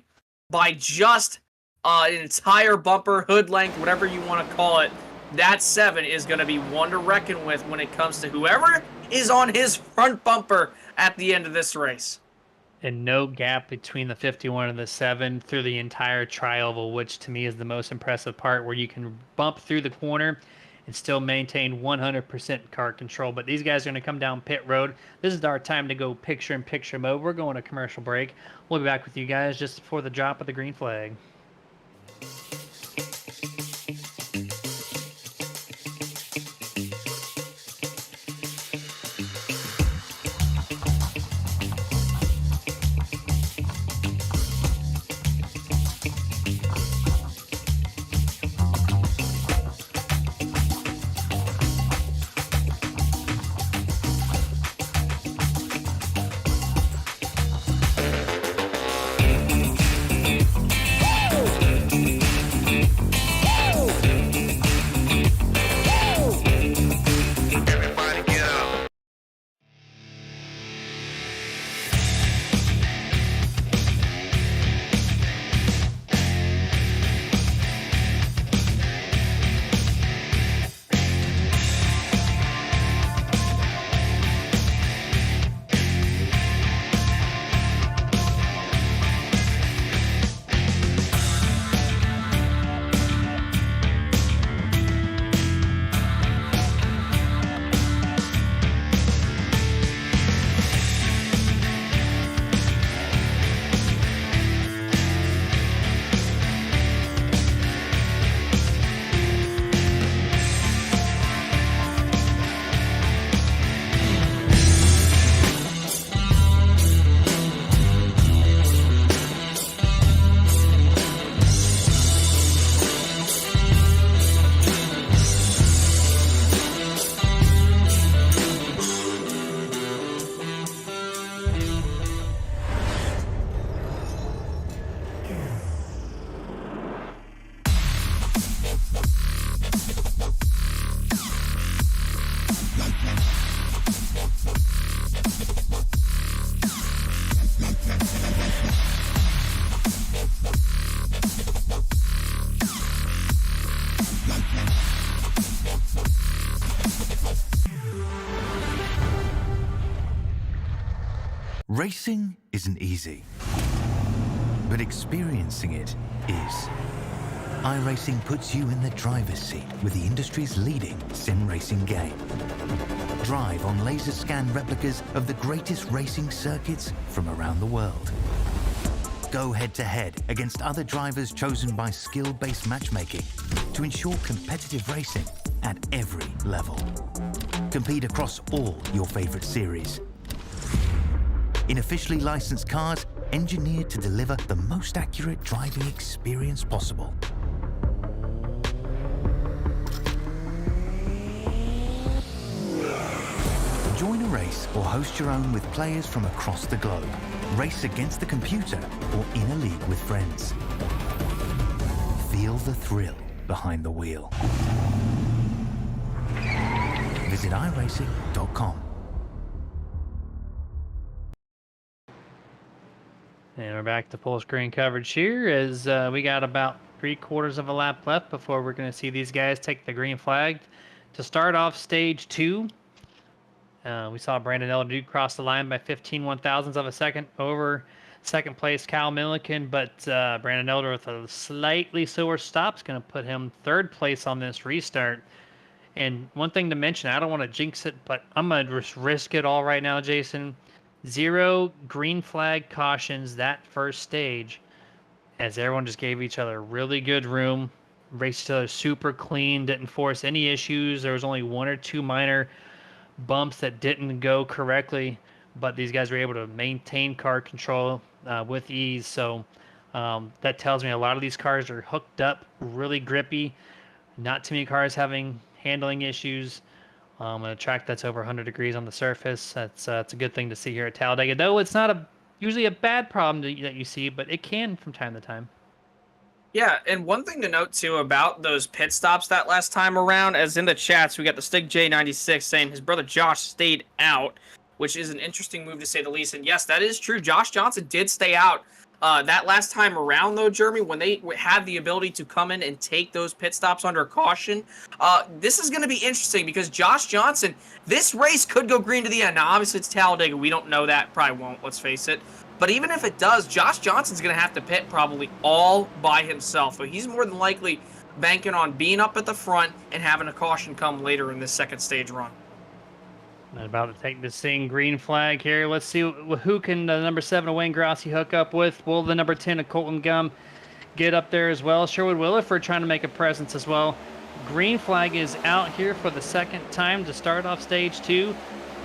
by just an entire bumper, hood length, whatever you want to call it. That 7 is going to be one to reckon with when it comes to whoever is on his front bumper at the end of this race. And no gap between the 51 and the 7 through the entire tri-oval, which to me is the most impressive part, where you can bump through the corner and still maintain 100% car control. But these guys are going to come down pit road. This is our time to go picture-in-picture mode. We're going to commercial break. We'll be back with you guys just before the drop of the green flag. Racing isn't easy, but experiencing it is. iRacing puts you in the driver's seat with the industry's leading sim racing game. Drive on laser scan replicas of the greatest racing circuits from around the world. Go head-to-head against other drivers chosen by skill-based matchmaking to ensure competitive racing at every level. Compete across all your favorite series. In officially licensed cars, engineered to deliver the most accurate driving experience possible. Join a race or host your own with players from across the globe. Race against the computer or in a league with friends. Feel the thrill behind the wheel. Visit iRacing.com. And we're back to full screen coverage here as we got about 3/4 of a lap left before we're going to see these guys take the green flag to start off stage 2. We saw Brandon Elder cross the line by 15 1/1000ths of a second over second place Kyle Milliken, but Brandon Elder with a slightly slower stop is going to put him third place on this restart. And one thing to mention, I don't want to jinx it, but I'm going to just risk it all right now, Jason. 0 green flag cautions that first stage, as everyone just gave each other really good room, raced each other super clean, didn't force any issues. There was only 1 or 2 minor bumps that didn't go correctly, but these guys were able to maintain car control with ease. So that tells me a lot of these cars are hooked up, really grippy. Not too many cars having handling issues. A track that's over 100 degrees on the surface. That's a good thing to see here at Talladega. Though it's not usually a bad problem that you see, but it can from time to time. Yeah, and one thing to note too about those pit stops that last time around, as in the chats, we got the Stig J96 saying his brother Josh stayed out, which is an interesting move to say the least. And yes, that is true. Josh Johnson did stay out that last time around, though, Jeremy, when they had the ability to come in and take those pit stops under caution. This is going to be interesting because Josh Johnson, this race could go green to the end. Now, obviously, it's Talladega. We don't know that. Probably won't, let's face it. But even if it does, Josh Johnson's going to have to pit probably all by himself. So he's more than likely banking on being up at the front and having a caution come later in this second stage run. About to take the same green flag here. Let's see who can the number 7 of Wayne Grossi hook up with. Will the number 10 of Colton Gum get up there as well? Sherwood Williford trying to make a presence as well. Green flag is out here for the second time to start off stage 2.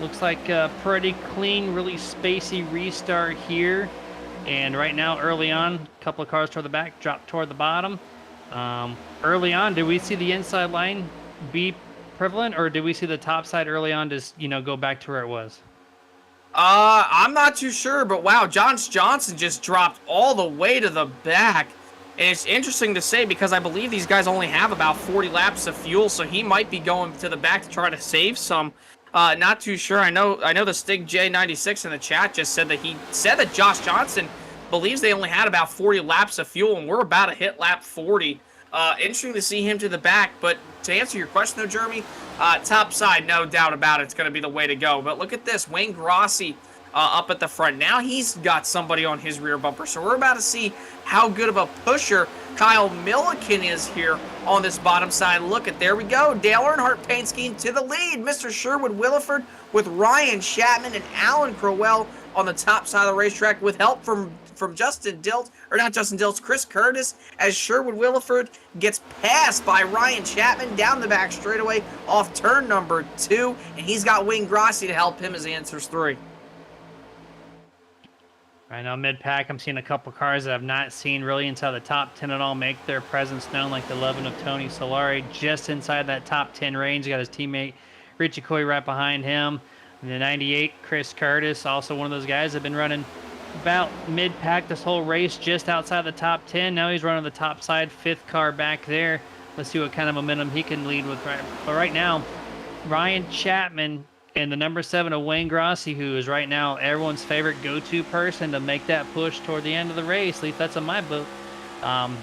Looks like a pretty clean, really spacey restart here. And right now, early on, a couple of cars toward the back, drop toward the bottom. Early on, did we see the inside line be prevalent, or did we see the top side early on just, go back to where it was? I'm not too sure, but wow, Josh Johnson just dropped all the way to the back. And it's interesting to say because I believe these guys only have about 40 laps of fuel, so he might be going to the back to try to save some. Not too sure. I know the Stig J96 in the chat just said that he said that Josh Johnson believes they only had about 40 laps of fuel, and we're about to hit lap 40. Interesting to see him to the back, but to answer your question though, Jeremy, top side, no doubt about it, it's going to be the way to go. But look at this, Wayne Grossi up at the front. Now he's got somebody on his rear bumper, so we're about to see how good of a pusher Kyle Milliken is here on this bottom side. Look at, there we go, Dale Earnhardt paint scheme to the lead. Mr. Sherwood Williford with Ryan Chapman and Alan Crowell on the top side of the racetrack with help from Justin Diltz, or not Justin Diltz, Chris Curtis, as Sherwood Williford gets passed by Ryan Chapman down the back straightaway off turn number 2, and he's got Wayne Grossi to help him as he enters 3. Right now, mid-pack, I'm seeing a couple cars that I've not seen really inside the top 10 at all make their presence known, like the 11 of Tony Solari, just inside that top 10 range. Got his teammate Richie Coy right behind him. And the 98, Chris Curtis, also one of those guys that have been running about mid-pack this whole race, just outside the top 10. Now he's running the top side, 5th car back there. Let's see what kind of momentum he can lead with. But right now, Ryan Chapman and the number 7 of Wayne Grossi, who is right now everyone's favorite go-to person to make that push toward the end of the race. At least that's in my book.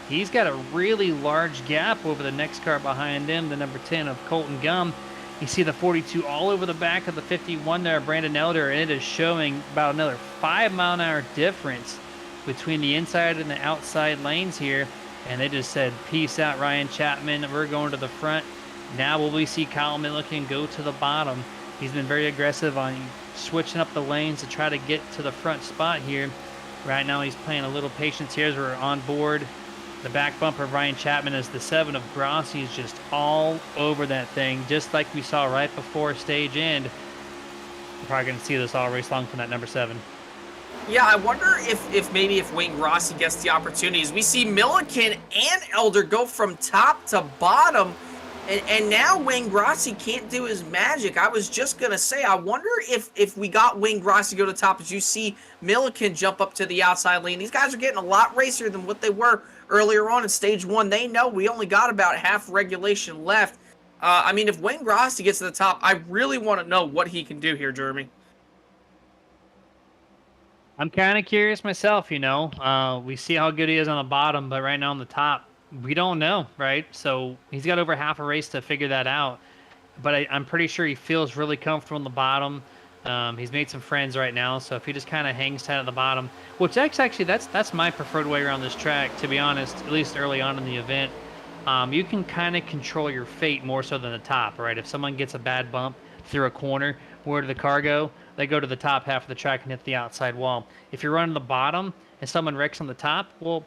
He's got a really large gap over the next car behind him, the number 10 of Colton Gum. You see the 42 all over the back of the 51 there, Brandon Elder, and it is showing about another 5-mile-an-hour difference between the inside and the outside lanes here. And they just said, peace out, Ryan Chapman. We're going to the front. Now will we see Kyle Milliken go to the bottom? He's been very aggressive on switching up the lanes to try to get to the front spot here. Right now he's playing a little patience here as we're on board. The back bumper of Ryan Chapman as the 7 of Grossi is just all over that thing, just like we saw right before stage end. We're probably going to see this all race long from that number 7. Yeah, I wonder if maybe if Wayne Grossi gets the opportunities. We see Milliken and Elder go from top to bottom, and now Wayne Grossi can't do his magic. I was just going to say, I wonder if we got Wayne Grossi go to the top as you see Milliken jump up to the outside lane. These guys are getting a lot racier than what they were earlier on in stage 1. They know we only got about half regulation left. I mean, if Wayne Grossi gets to the top, I really want to know what he can do here, Jeremy. I'm kind of curious myself, you know. We see how good he is on the bottom, but right now on the top, we don't know, right? So he's got over half a race to figure that out. But I'm pretty sure he feels really comfortable on the bottom. He's made some friends right now, so if he just kind of hangs tight at the bottom, which actually that's my preferred way around this track, to be honest, at least early on in the event. You can kind of control your fate more so than the top, right? If someone gets a bad bump through a corner, where did the car go? They go to the top half of the track and hit the outside wall. If you're running the bottom and someone wrecks on the top, well,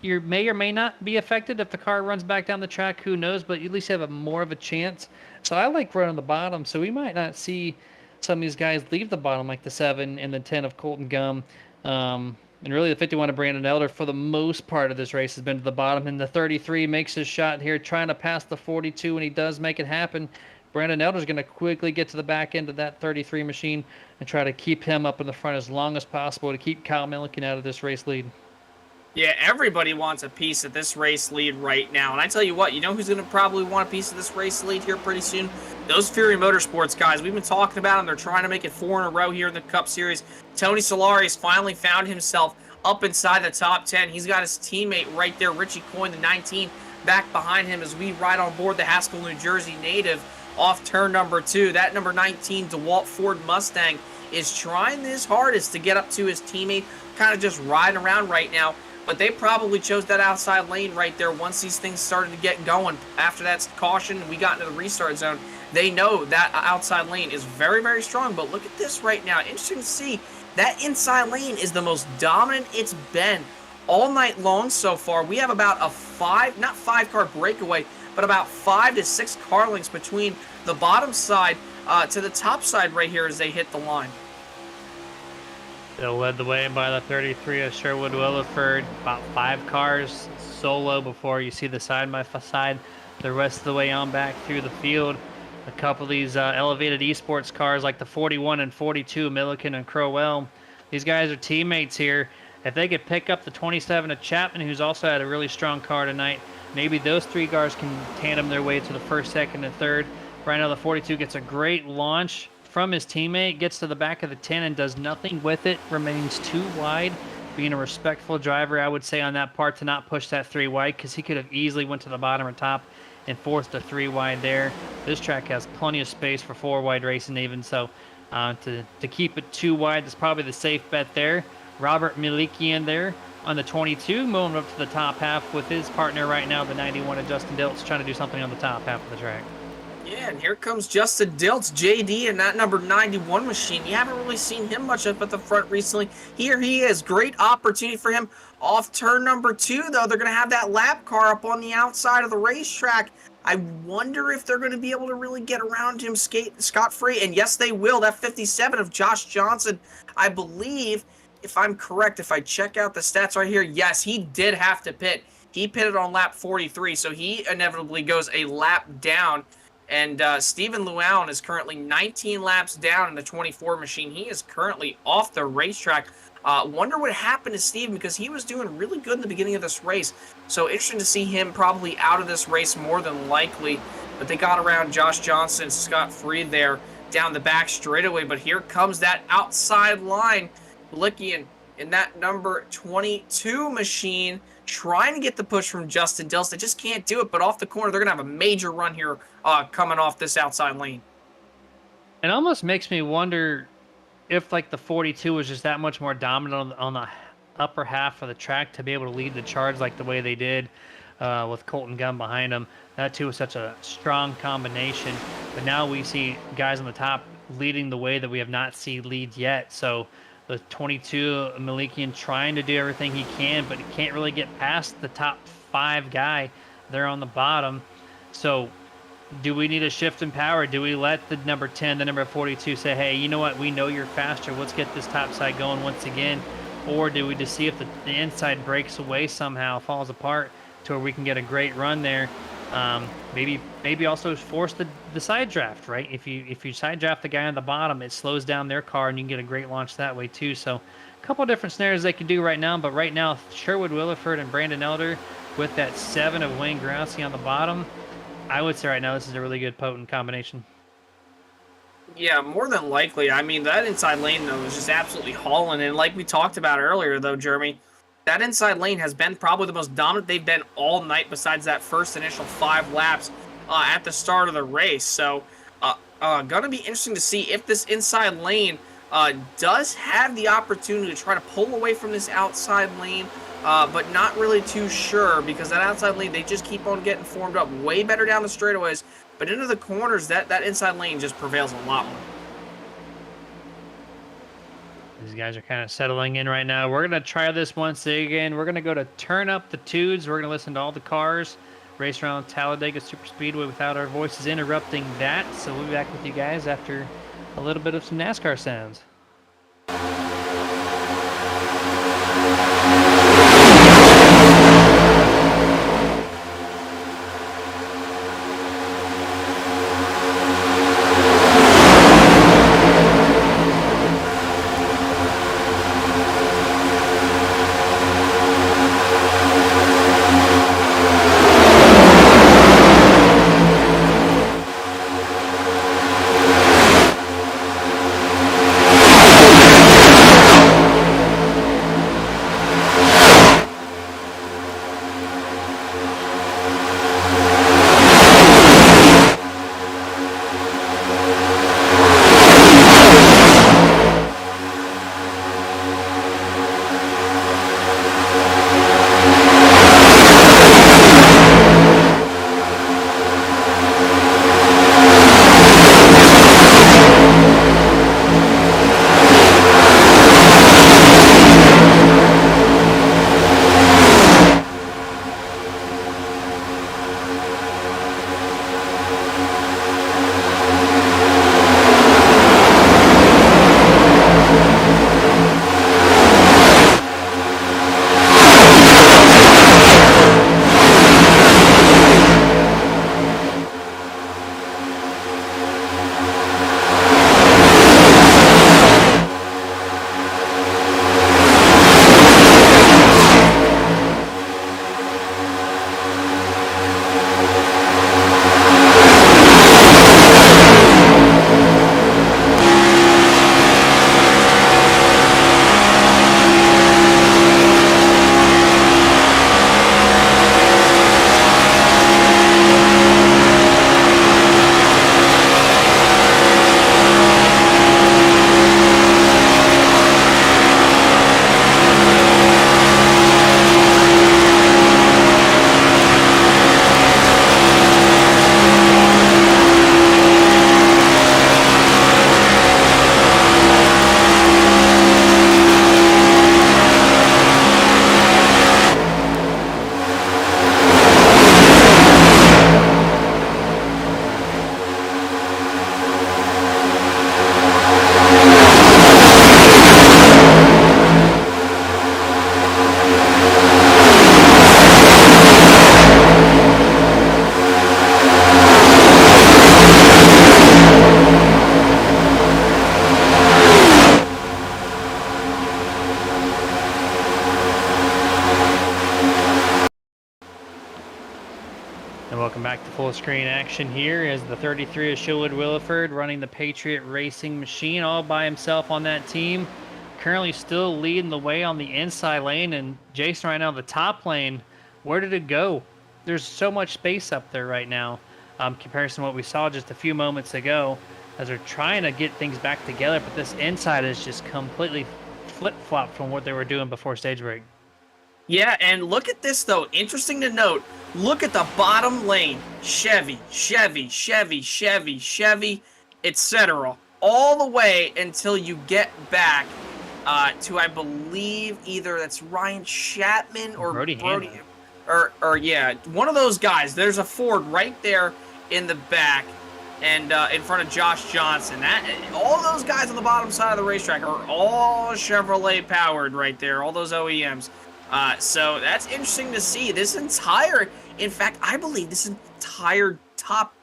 you may or may not be affected if the car runs back down the track. Who knows? But you at least have more of a chance. So I like running the bottom. So we might not see some of these guys leave the bottom, like the 7 and the 10 of Colton Gum. And really the 51 of Brandon Elder for the most part of this race has been to the bottom. And the 33 makes his shot here, trying to pass the 42, and he does make it happen. Brandon Elder's going to quickly get to the back end of that 33 machine and try to keep him up in the front as long as possible to keep Kyle Milliken out of this race lead. Yeah, everybody wants a piece of this race lead right now. And I tell you what, you know who's going to probably want a piece of this race lead here pretty soon? Those Fury Motorsports guys. We've been talking about them. They're trying to make it 4 in a row here in the Cup Series. Tony Solari's finally found himself up inside the top 10. He's got his teammate right there, Richie Coyne, the 19, back behind him as we ride on board the Haskell, New Jersey native off turn number 2. That number 19 DeWalt Ford Mustang is trying his hardest to get up to his teammate, kind of just riding around right now. But they probably chose that outside lane right there once these things started to get going. After that caution, we got into the restart zone. They know that outside lane is very, very strong. But look at this right now. Interesting to see. That inside lane is the most dominant it's been all night long so far. We have about a 5-car breakaway, but about 5 to 6 car lengths between the bottom side to the top side right here as they hit the line. Still led the way by the 33 of Sherwood Williford. About 5 cars solo before you see the side by side. The rest of the way on back through the field. A couple of these elevated esports cars like the 41 and 42, Milliken and Crowell. These guys are teammates here. If they could pick up the 27 of Chapman, who's also had a really strong car tonight, maybe those 3 cars can tandem their way to the first, second, and third. Right now the 42 gets a great launch from his teammate, gets to the back of the 10 and does nothing with it, remains 2 wide. Being a respectful driver, I would say, on that part to not push that 3 wide, because he could have easily went to the bottom or top and forced a 3 wide there. This track has plenty of space for 4 wide racing even, so to keep it 2 wide is probably the safe bet there. Robert Milikian there on the 22, moving up to the top half with his partner right now, the 91 of Justin Diltz, trying to do something on the top half of the track. Yeah, and here comes Justin Diltz, JD, and that number 91 machine. You haven't really seen him much up at the front recently. Here he is. Great opportunity for him off turn number 2, though. They're going to have that lap car up on the outside of the racetrack. I wonder if they're going to be able to really get around him scot-free. And yes, they will. That 57 of Josh Johnson, I believe, if I'm correct, if I check out the stats right here, yes, he did have to pit. He pitted on lap 43, so he inevitably goes a lap down. And Stephen Luan is currently 19 laps down in the 24 machine. He is currently off the racetrack. Wonder what happened to Stephen, because he was doing really good in the beginning of this race. So interesting to see him probably out of this race more than likely. But they got around Josh Johnson scot-free there down the back straightaway. But here comes that outside line. Lickian in that number 22 machine trying to get the push from Justin Dills. They just can't do it, but off the corner, they're going to have a major run here coming off this outside lane. It almost makes me wonder if like the 42 was just that much more dominant on the upper half of the track to be able to lead the charge like the way they did with Colton Gunn behind them. That too was such a strong combination. But now we see guys on the top leading the way that we have not seen lead yet. So the 22 Malikian trying to do everything he can, but he can't really get past the top 5 guy there on the bottom. So do we need a shift in power? Do we let the number 10, the number 42 say, hey, you know what? We know you're faster. Let's get this top side going once again. Or do we just see if the inside breaks away somehow, falls apart to where we can get a great run there? Maybe also force the side draft, right? If you side draft the guy on the bottom, it slows down their car and you can get a great launch that way too. So a couple different scenarios they can do right now. But right now, Sherwood Williford and Brandon Elder with that 7 of Wayne Grousey on the bottom, I would say right now this is a really good potent combination. Yeah, more than likely. I mean, that inside lane, though, is just absolutely hauling. And like we talked about earlier, though, Jeremy, that inside lane has been probably the most dominant they've been all night besides that first initial 5 laps at the start of the race. So, going to be interesting to see if this inside lane does have the opportunity to try to pull away from this outside lane, but not really too sure because that outside lane, they just keep on getting formed up way better down the straightaways. But into the corners, that inside lane just prevails a lot more. These guys are kind of settling in right now. We're going to try this once again. We're going to go to turn up the tunes. We're going to listen to all the cars race around Talladega Super Speedway without our voices interrupting that. So we'll be back with you guys after a little bit of some NASCAR sounds. And welcome back to full screen action here as the 33 of Sherwood Williford running the Patriot Racing machine all by himself on that team. currently still leading the way on the inside lane, and Jason right now the top lane. Where did it go? There's so much space up there right now, comparison to what we saw just a few moments ago, as they're trying to get things back together. But this inside is just completely flip-flopped from what they were doing before stage break. Yeah, and look at this, though. Interesting to note. Look at the bottom lane. Chevy, Chevy, Chevy, Chevy, Chevy, etc. All the way until you get back to, I believe, either that's Ryan Chapman or Brody Hamlin. Or yeah, one of those guys. There's a Ford right there in the back and in front of Josh Johnson. All those guys on the bottom side of the racetrack are all Chevrolet powered right there, all those OEMs. So that's interesting to see. In fact, I believe this entire top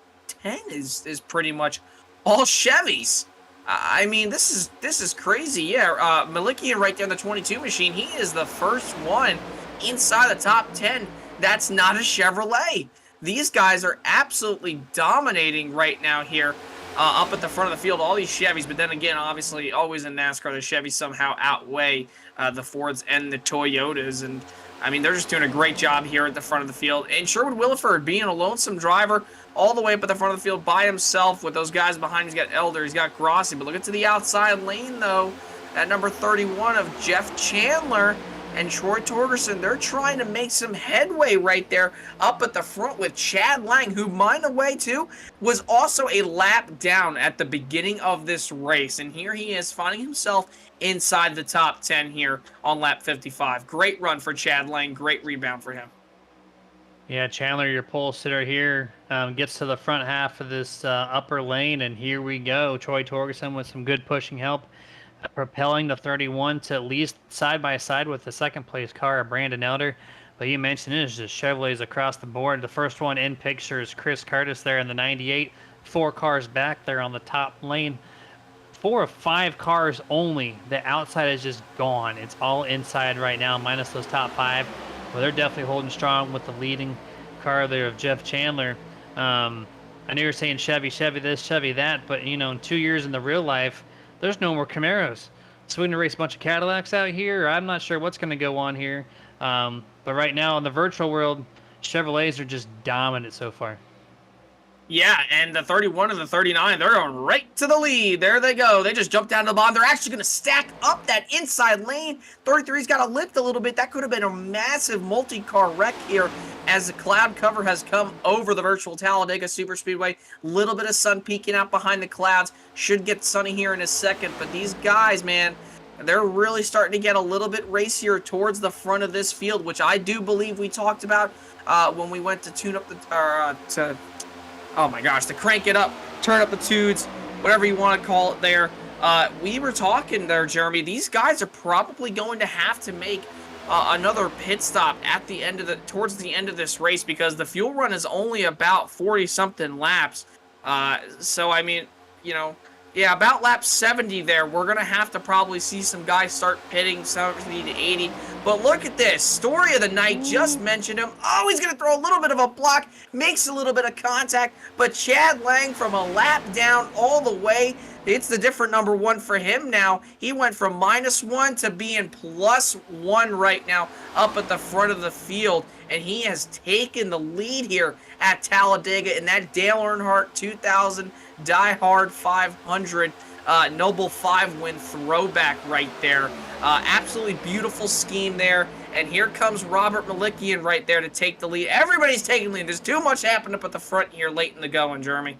10 is pretty much all Chevys. I mean, this is crazy. Yeah, Malikian right there in the 22 machine, he is the first one inside the top 10 that's not a Chevrolet. These guys are absolutely dominating right now here up at the front of the field, all these Chevys. But then again, obviously, always in NASCAR, the Chevys somehow outweigh the Fords and the Toyotas. And, I mean, they're just doing a great job here at the front of the field. And Sherwood Williford being a lonesome driver all the way up at the front of the field by himself with those guys behind him. He's got Elder, he's got Grossi. But look at to the outside lane, though, at number 31 of Jeff Chandler and Troy Torgerson. They're trying to make some headway right there up at the front with Chad Lang, who, mind the way, too, was also a lap down at the beginning of this race. And here he is finding himself inside the top 10 here on lap 55. Great run for Chad Lang. Great rebound for him. Yeah, Chandler, your pole sitter here, gets to the front half of this upper lane, and here we go. Troy Torgerson with some good pushing help, propelling the 31 to at least side by side with the second place car of Brandon Elder. But you mentioned it is just Chevrolets across the board. The first one in picture is Chris Curtis there in the 98. 4 cars back there on the top lane. 4 of 5 cars only. The outside is just gone. It's all inside right now, minus those top 5. Well, they're definitely holding strong with the leading car there of Jeff Chandler. I know you're saying Chevy this, Chevy that, but, you know, in 2 years in the real life, there's no more Camaros. So we're going to race a bunch of Cadillacs out here. I'm not sure what's going to go on here. But right now in the virtual world, Chevrolets are just dominant so far. Yeah, and the 31 and the 39, they're going right to the lead. There they go. They just jumped down to the bottom. They're actually going to stack up that inside lane. 33's got to lift a little bit. That could have been a massive multi-car wreck here as the cloud cover has come over the virtual Talladega Super Speedway. Little bit of sun peeking out behind the clouds. Should get sunny here in a second. But these guys, man, they're really starting to get a little bit racier towards the front of this field, which I do believe we talked about when we went to tune up the oh my gosh, to crank it up, turn up the tunes, whatever you want to call it there. We were talking there, Jeremy. These guys are probably going to have to make another pit stop at the end of towards the end of this race, because the fuel run is only about 40-something laps. So I mean, you know, yeah, about lap 70 there, we're gonna have to probably see some guys start pitting 70 to 80. But look at this. Story of the night, just mentioned him. Oh, he's going to throw a little bit of a block, makes a little bit of contact, but Chad Lang from a lap down all the way. It's the different number 1 for him now. He went from -1 to being +1 right now up at the front of the field, and he has taken the lead here at Talladega in that Dale Earnhardt 2000 Die Hard 500 Noble 5-win throwback right there. Absolutely beautiful scheme there. And here comes Robert Malikian right there to take the lead. Everybody's taking the lead. There's too much happening up at the front here late in the going, Jeremy.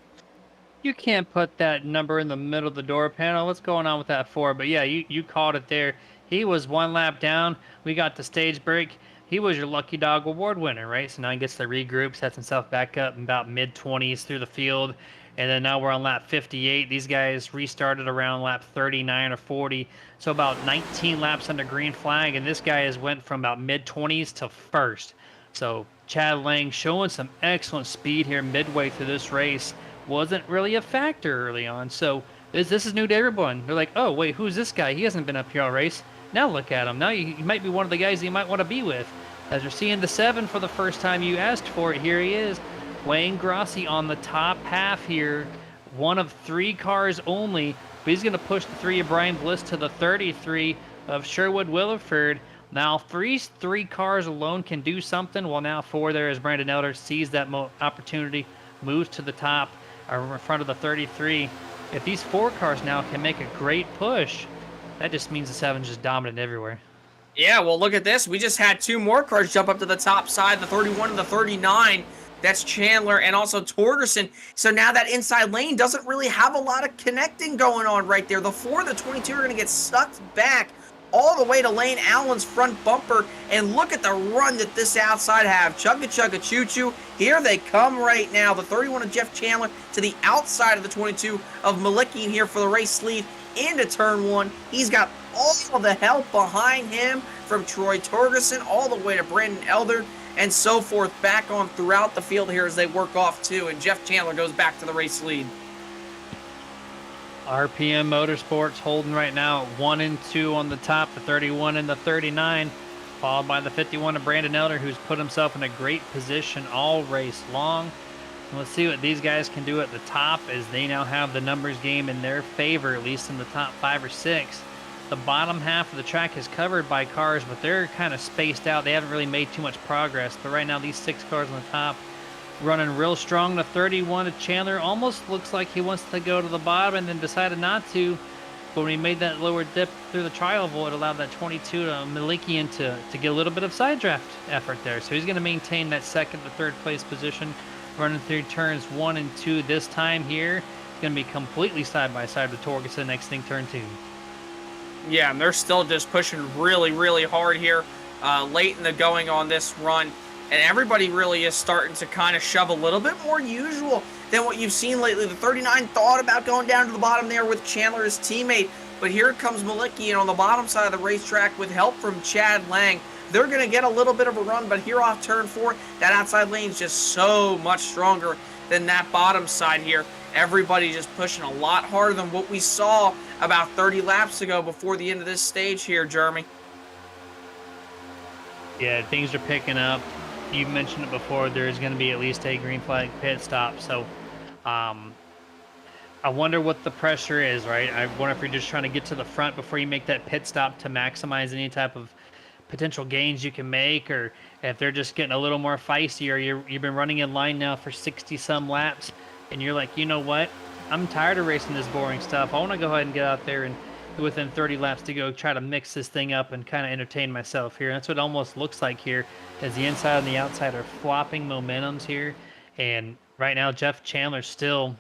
You can't put that number in the middle of the door panel. What's going on with that 4? But yeah, you called it there. He was 1 lap down. We got the stage break. He was your Lucky Dog Award winner, right? So now he gets to regroup, sets himself back up in about mid-20s through the field. And then now we're on lap 58. These guys restarted around lap 39 or 40. So about 19 laps under green flag. And this guy has went from about mid-20s to first. So Chad Lang showing some excellent speed here midway through this race. Wasn't really a factor early on. So this is new to everyone. They're like, oh, wait, who's this guy? He hasn't been up here all race. Now look at him. Now he might be one of the guys you might want to be with. As you're seeing the 7 for the first time you asked for it, here he is. Wayne Grossi on the top half here. 1 of 3 cars only. But he's going to push the 3 of Brian Bliss to the 33. of Sherwood Williford. Now, three cars alone can do something. Well, now 4 there as Brandon Elder sees that opportunity, moves to the top, in front of the 33. If these 4 cars now can make a great push, that just means the 7's just dominant everywhere. Yeah, well, look at this. We just had 2 more cars jump up to the top side, the 31 and the 39. That's Chandler and also Torgerson. So now that inside lane doesn't really have a lot of connecting going on right there. The 4 and the 22 are going to get sucked back all the way to Lane Allen's front bumper. And look at the run that this outside have. Chugga chugga choo choo. Here they come right now. The 31 of Jeff Chandler to the outside of the 22 of Malicki here for the race lead into turn 1. He's got all the help behind him from Troy Torgerson all the way to Brandon Elder and so forth back on throughout the field here as they work off too, and Jeff Chandler goes back to the race lead. RPM Motorsports holding right now at 1 and 2 on the top, the 31 and the 39, followed by the 51 of Brandon Elder, who's put himself in a great position all race long. And let's see what these guys can do at the top as they now have the numbers game in their favor, at least in the top 5 or 6. The bottom half of the track is covered by cars, but they're kind of spaced out. They haven't really made too much progress. But right now, these 6 cars on the top running real strong. The 31 of Chandler almost looks like he wants to go to the bottom and then decided not to. But when he made that lower dip through the tri oval, it allowed that 22 to Malikian to get a little bit of side draft effort there. So he's going to maintain that 2nd to 3rd place position, running through turns 1 and 2 this time here. It's going to be completely side by side with Torgerson next thing, turn 2. Yeah, and they're still just pushing really, really hard here late in the going on this run. And everybody really is starting to kind of shove a little bit more usual than what you've seen lately. The 39 thought about going down to the bottom there with Chandler, his teammate. But here comes Malicki, and on the bottom side of the racetrack with help from Chad Lang. They're going to get a little bit of a run, but here off turn 4, that outside lane is just so much stronger than that bottom side here. Everybody just pushing a lot harder than what we saw about 30 laps ago before the end of this stage here, Jeremy. Yeah, things are picking up. You mentioned it before, there's going to be at least a green flag pit stop. So I wonder what the pressure is, right? I wonder if you're just trying to get to the front before you make that pit stop to maximize any type of potential gains you can make, or if they're just getting a little more feisty, or you've been running in line now for 60-some laps, and you're like, you know what? I'm tired of racing this boring stuff. I want to go ahead and get out there and within 30 laps to go try to mix this thing up and kind of entertain myself here. That's what it almost looks like here, as the inside and the outside are flopping momentums here. And right now, Jeff Chandler still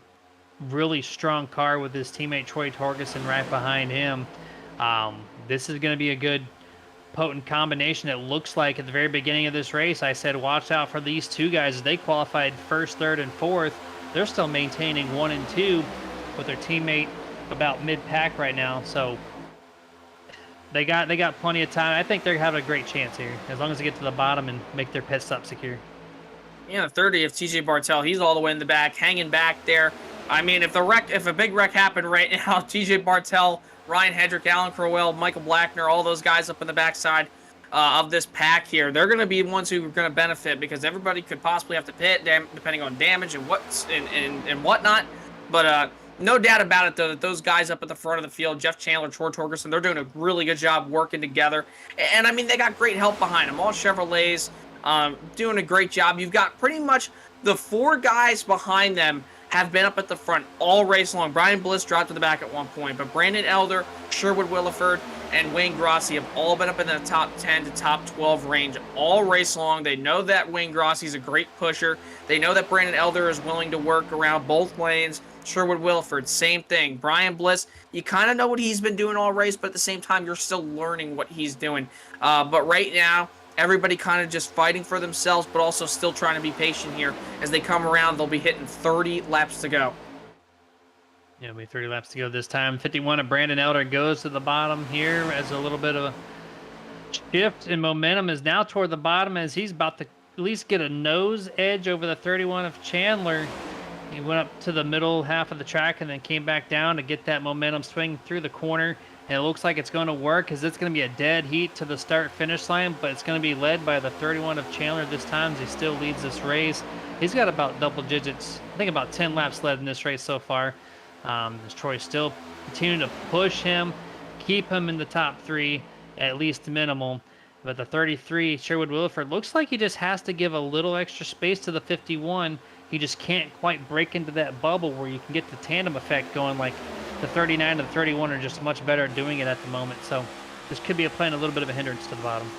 really strong car with his teammate Troy Torgerson right behind him. This is going to be a good potent combination. It looks like at the very beginning of this race, I said watch out for these 2 guys as they qualified 1st, 3rd, and 4th. They're still maintaining 1 and 2 with their teammate about mid-pack right now, so they got plenty of time. I think they're having a great chance here, as long as they get to the bottom and make their pit stop secure. Yeah, 30 of TJ Bartel, he's all the way in the back, hanging back there. I mean, if a big wreck happened right now, TJ Bartel, Ryan Hedrick, Alan Crowell, Michael Blackner, all those guys up in the backside of this pack here, they're going to be ones who are going to benefit, because everybody could possibly have to pit, depending on damage and whatnot. But no doubt about it, though, that those guys up at the front of the field, Jeff Chandler, Troy Torgerson, they're doing a really good job working together. And, I mean, they got great help behind them. All Chevrolets doing a great job. You've got pretty much the 4 guys behind them have been up at the front all race long. Brian Bliss dropped to the back at one point, but Brandon Elder, Sherwood Williford, and Wayne Grossi have all been up in the top 10 to top 12 range all race long. They know that Wayne Grossi is a great pusher. They know that Brandon Elder is willing to work around both lanes. Sherwood Williford, same thing. Brian Bliss, you kind of know what he's been doing all race, but at the same time, you're still learning what he's doing. But right now, everybody kind of just fighting for themselves, but also still trying to be patient here. As they come around, they'll be hitting 30 laps to go. Yeah, it'll be 30 laps to go this time. 51 of Brandon Elder goes to the bottom here as a little bit of a shift in momentum is now toward the bottom, as he's about to at least get a nose edge over the 31 of Chandler. He went up to the middle half of the track and then came back down to get that momentum swing through the corner. And it looks like it's going to work, because it's going to be a dead heat to the start-finish line, but it's going to be led by the 31 of Chandler this time, as he still leads this race. He's got about double digits, I think about 10 laps led in this race so far. As Troy still continuing to push him, keep him in the top 3. at least minimal. But the 33, Sherwood Williford, looks like he just has to give a little extra space to the 51. He just can't quite break into that bubble where you can get the tandem effect going. Like the 39 and the 31 are just much better at doing it at the moment. So this could be playing a little bit of a hindrance to the bottom.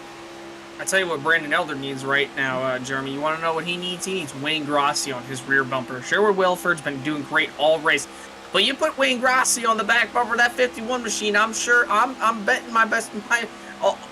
I tell you what Brandon Elder needs right now, Jeremy. You want to know what he needs? He needs Wayne Grossi on his rear bumper. Sherwood Williford's been doing great all race. But you put Wayne Grossi on the back bumper of that 51 machine, I'm sure I'm betting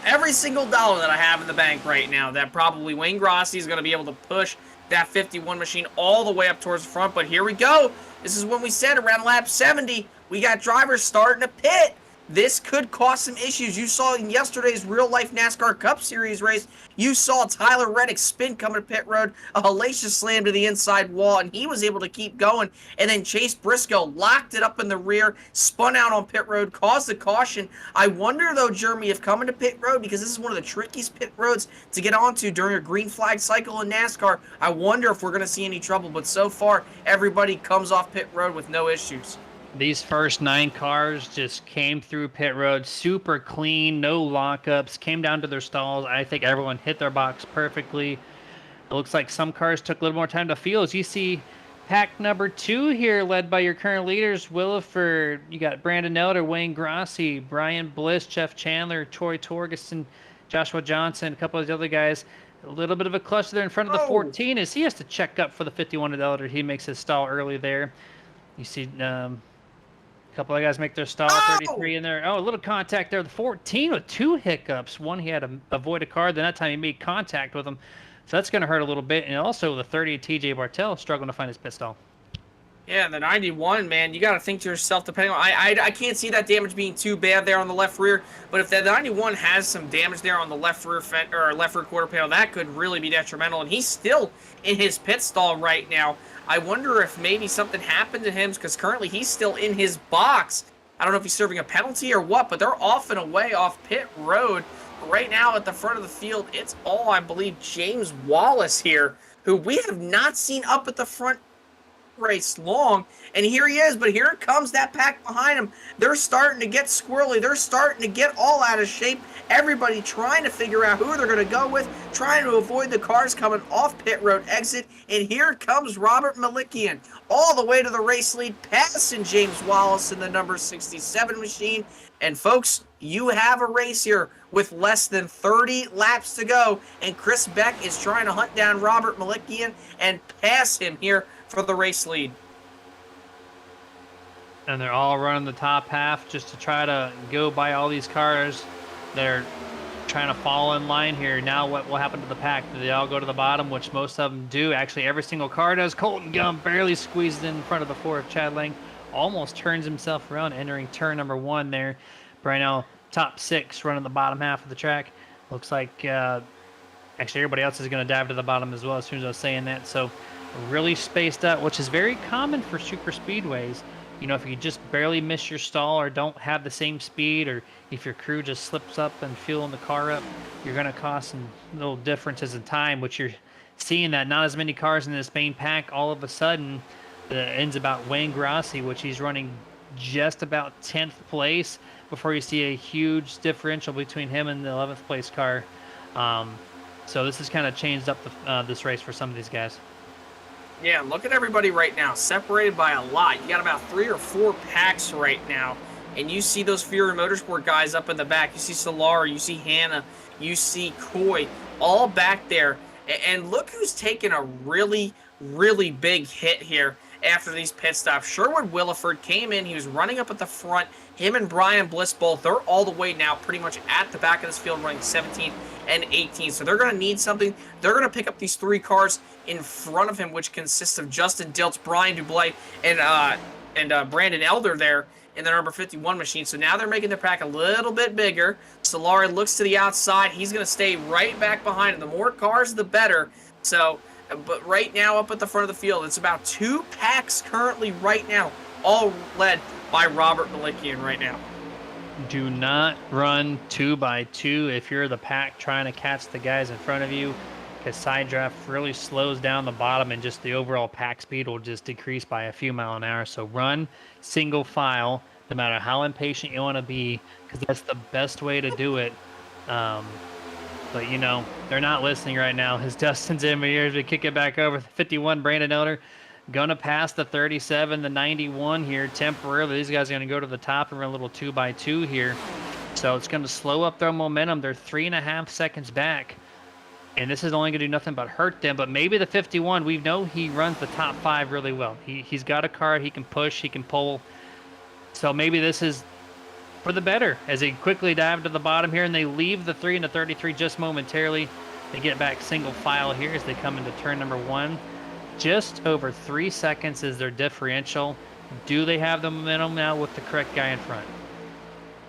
every single dollar that I have in the bank right now that probably Wayne Grossi is going to be able to push that 51 machine all the way up towards the front. But here we go. This is when we said around lap 70, we got drivers starting to pit. This could cause some issues. You saw in yesterday's real-life NASCAR Cup Series race, you saw Tyler Reddick's spin coming to pit road, a hellacious slam to the inside wall, and he was able to keep going. And then Chase Briscoe locked it up in the rear, spun out on pit road, caused a caution. I wonder, though, Jeremy, if coming to pit road, because this is one of the trickiest pit roads to get onto during a green flag cycle in NASCAR, I wonder if we're going to see any trouble. But so far, everybody comes off pit road with no issues. These first 9 cars just came through pit road super clean, no lockups, came down to their stalls. I think everyone hit their box perfectly. It looks like some cars took a little more time to feel. As you see, pack number 2 here, led by your current leaders, Williford. You got Brandon Elder, Wayne Grossi, Brian Bliss, Jeff Chandler, Troy Torgerson, Joshua Johnson, a couple of the other guys. A little bit of a clutch there in front of the 14 as he has to check up for the 51 at Elder. He makes his stall early there. You see a couple of guys make their stall, 33 in there. Oh, a little contact there. The 14 with 2 hiccups. One, he had to avoid a car. Then that time he made contact with him. So that's going to hurt a little bit. And also the 30, TJ Bartel, struggling to find his pit stall. Yeah, the 91, man, you got to think to yourself, depending on... I can't see that damage being too bad there on the left rear. But if that 91 has some damage there on the left rear left rear quarter panel, that could really be detrimental. And he's still in his pit stall right now. I wonder if maybe something happened to him, because currently he's still in his box. I don't know if he's serving a penalty or what, but they're off and away off pit road. Right now at the front of the field, it's all, I believe, James Wallace here, who we have not seen up at the front race long, and here he is. But here comes that pack behind him. They're starting to get squirrely. They're starting to get all out of shape. Everybody trying to figure out who they're going to go with, trying to avoid the cars coming off pit road exit. And here comes Robert Malikian all the way to the race lead, passing James Wallace in the number 67 machine. And folks, you have a race here with less than 30 laps to go, and Chris Beck is trying to hunt down Robert Malikian and pass him here for the race lead. And they're all running the top half just to try to go by all these cars. They're trying to fall in line here. Now what will happen to the pack? Do they all go to the bottom, which most of them do? Actually, every single car does. Colton Gum barely squeezed in front of the 4 of Chad Lang. Almost turns himself around, entering turn number 1 there. Brynell, top 6, running the bottom half of the track. Looks like actually everybody else is going to dive to the bottom as well as soon as I was saying that. So really spaced out, which is very common for super speedways. You know, if you just barely miss your stall or don't have the same speed, or if your crew just slips up and fueling the car up, you're going to cause some little differences in time, which you're seeing that not as many cars in this main pack all of a sudden. Ends about Wayne Grossi, which he's running just about 10th place before you see a huge differential between him and the 11th place car. So this has kind of changed up this race for some of these guys. Yeah, look at everybody right now, separated by a lot. You got about 3 or 4 packs right now, and you see those Fury Motorsport guys up in the back. You see Solari, you see Hannah, you see Coy, all back there. And look who's taking a really, really big hit here after these pit stops. Sherwood Williford came in. He was running up at the front. Him and Brian Bliss both, they're all the way now pretty much at the back of this field running 17 and 18. So they're going to need something. They're going to pick up these 3 cars in front of him, which consists of Justin Diltz, Brian Dublay, and Brandon Elder there in the number 51 machine. So now they're making their pack a little bit bigger. Solari looks to the outside. He's going to stay right back behind him. The more cars, the better. So, but right now up at the front of the field, it's about 2 packs currently right now, all led by Robert Malikian right now. Do not run 2 by 2 if you're the pack trying to catch the guys in front of you, because side draft really slows down the bottom and just the overall pack speed will just decrease by a few miles an hour. So run single file, no matter how impatient you want to be, because that's the best way to do it. But, you know, they're not listening right now. As Dustin's in my ears, we kick it back over. 51, Brandon Elder. Going to pass the 37, the 91 here temporarily. These guys are going to go to the top and run a little 2x2 here. So it's going to slow up their momentum. They're 3.5 seconds back. And this is only going to do nothing but hurt them. But maybe the 51, we know he runs the top 5 really well. He's got a car. He can push. He can pull. So maybe this is for the better as they quickly dive to the bottom here, and they leave the 3 and the 33 just momentarily. They get back single file here as they come into turn number 1. Just over 3 seconds is their differential. Do they have the momentum now with the correct guy in front?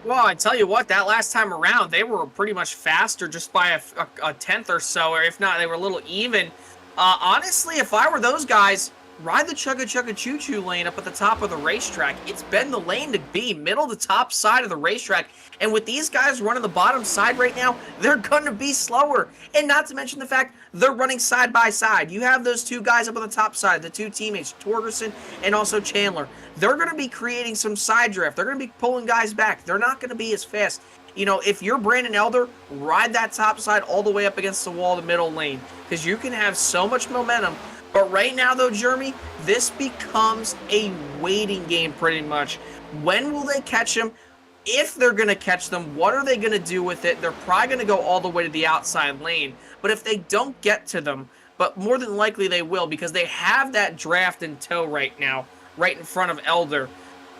Well, I tell you what, that last time around, they were pretty much faster just by a tenth or so, or if not, they were a little even. Honestly, if I were those guys, ride the chugga-chugga-choo-choo lane up at the top of the racetrack. It's been the lane to be, middle to top side of the racetrack. And with these guys running the bottom side right now, they're going to be slower. And not to mention the fact they're running side by side. You have those two guys up on the top side, the two teammates, Torgerson and also Chandler. They're going to be creating some side drift. They're going to be pulling guys back. They're not going to be as fast. You know, if you're Brandon Elder, ride that top side all the way up against the wall of the middle lane, because you can have so much momentum. But right now, though, Jeremy, this becomes a waiting game pretty much. When will they catch him? If they're going to catch them, what are they going to do with it? They're probably going to go all the way to the outside lane. But if they don't get to them, but more than likely they will, because they have that draft in tow right now, right in front of Elder.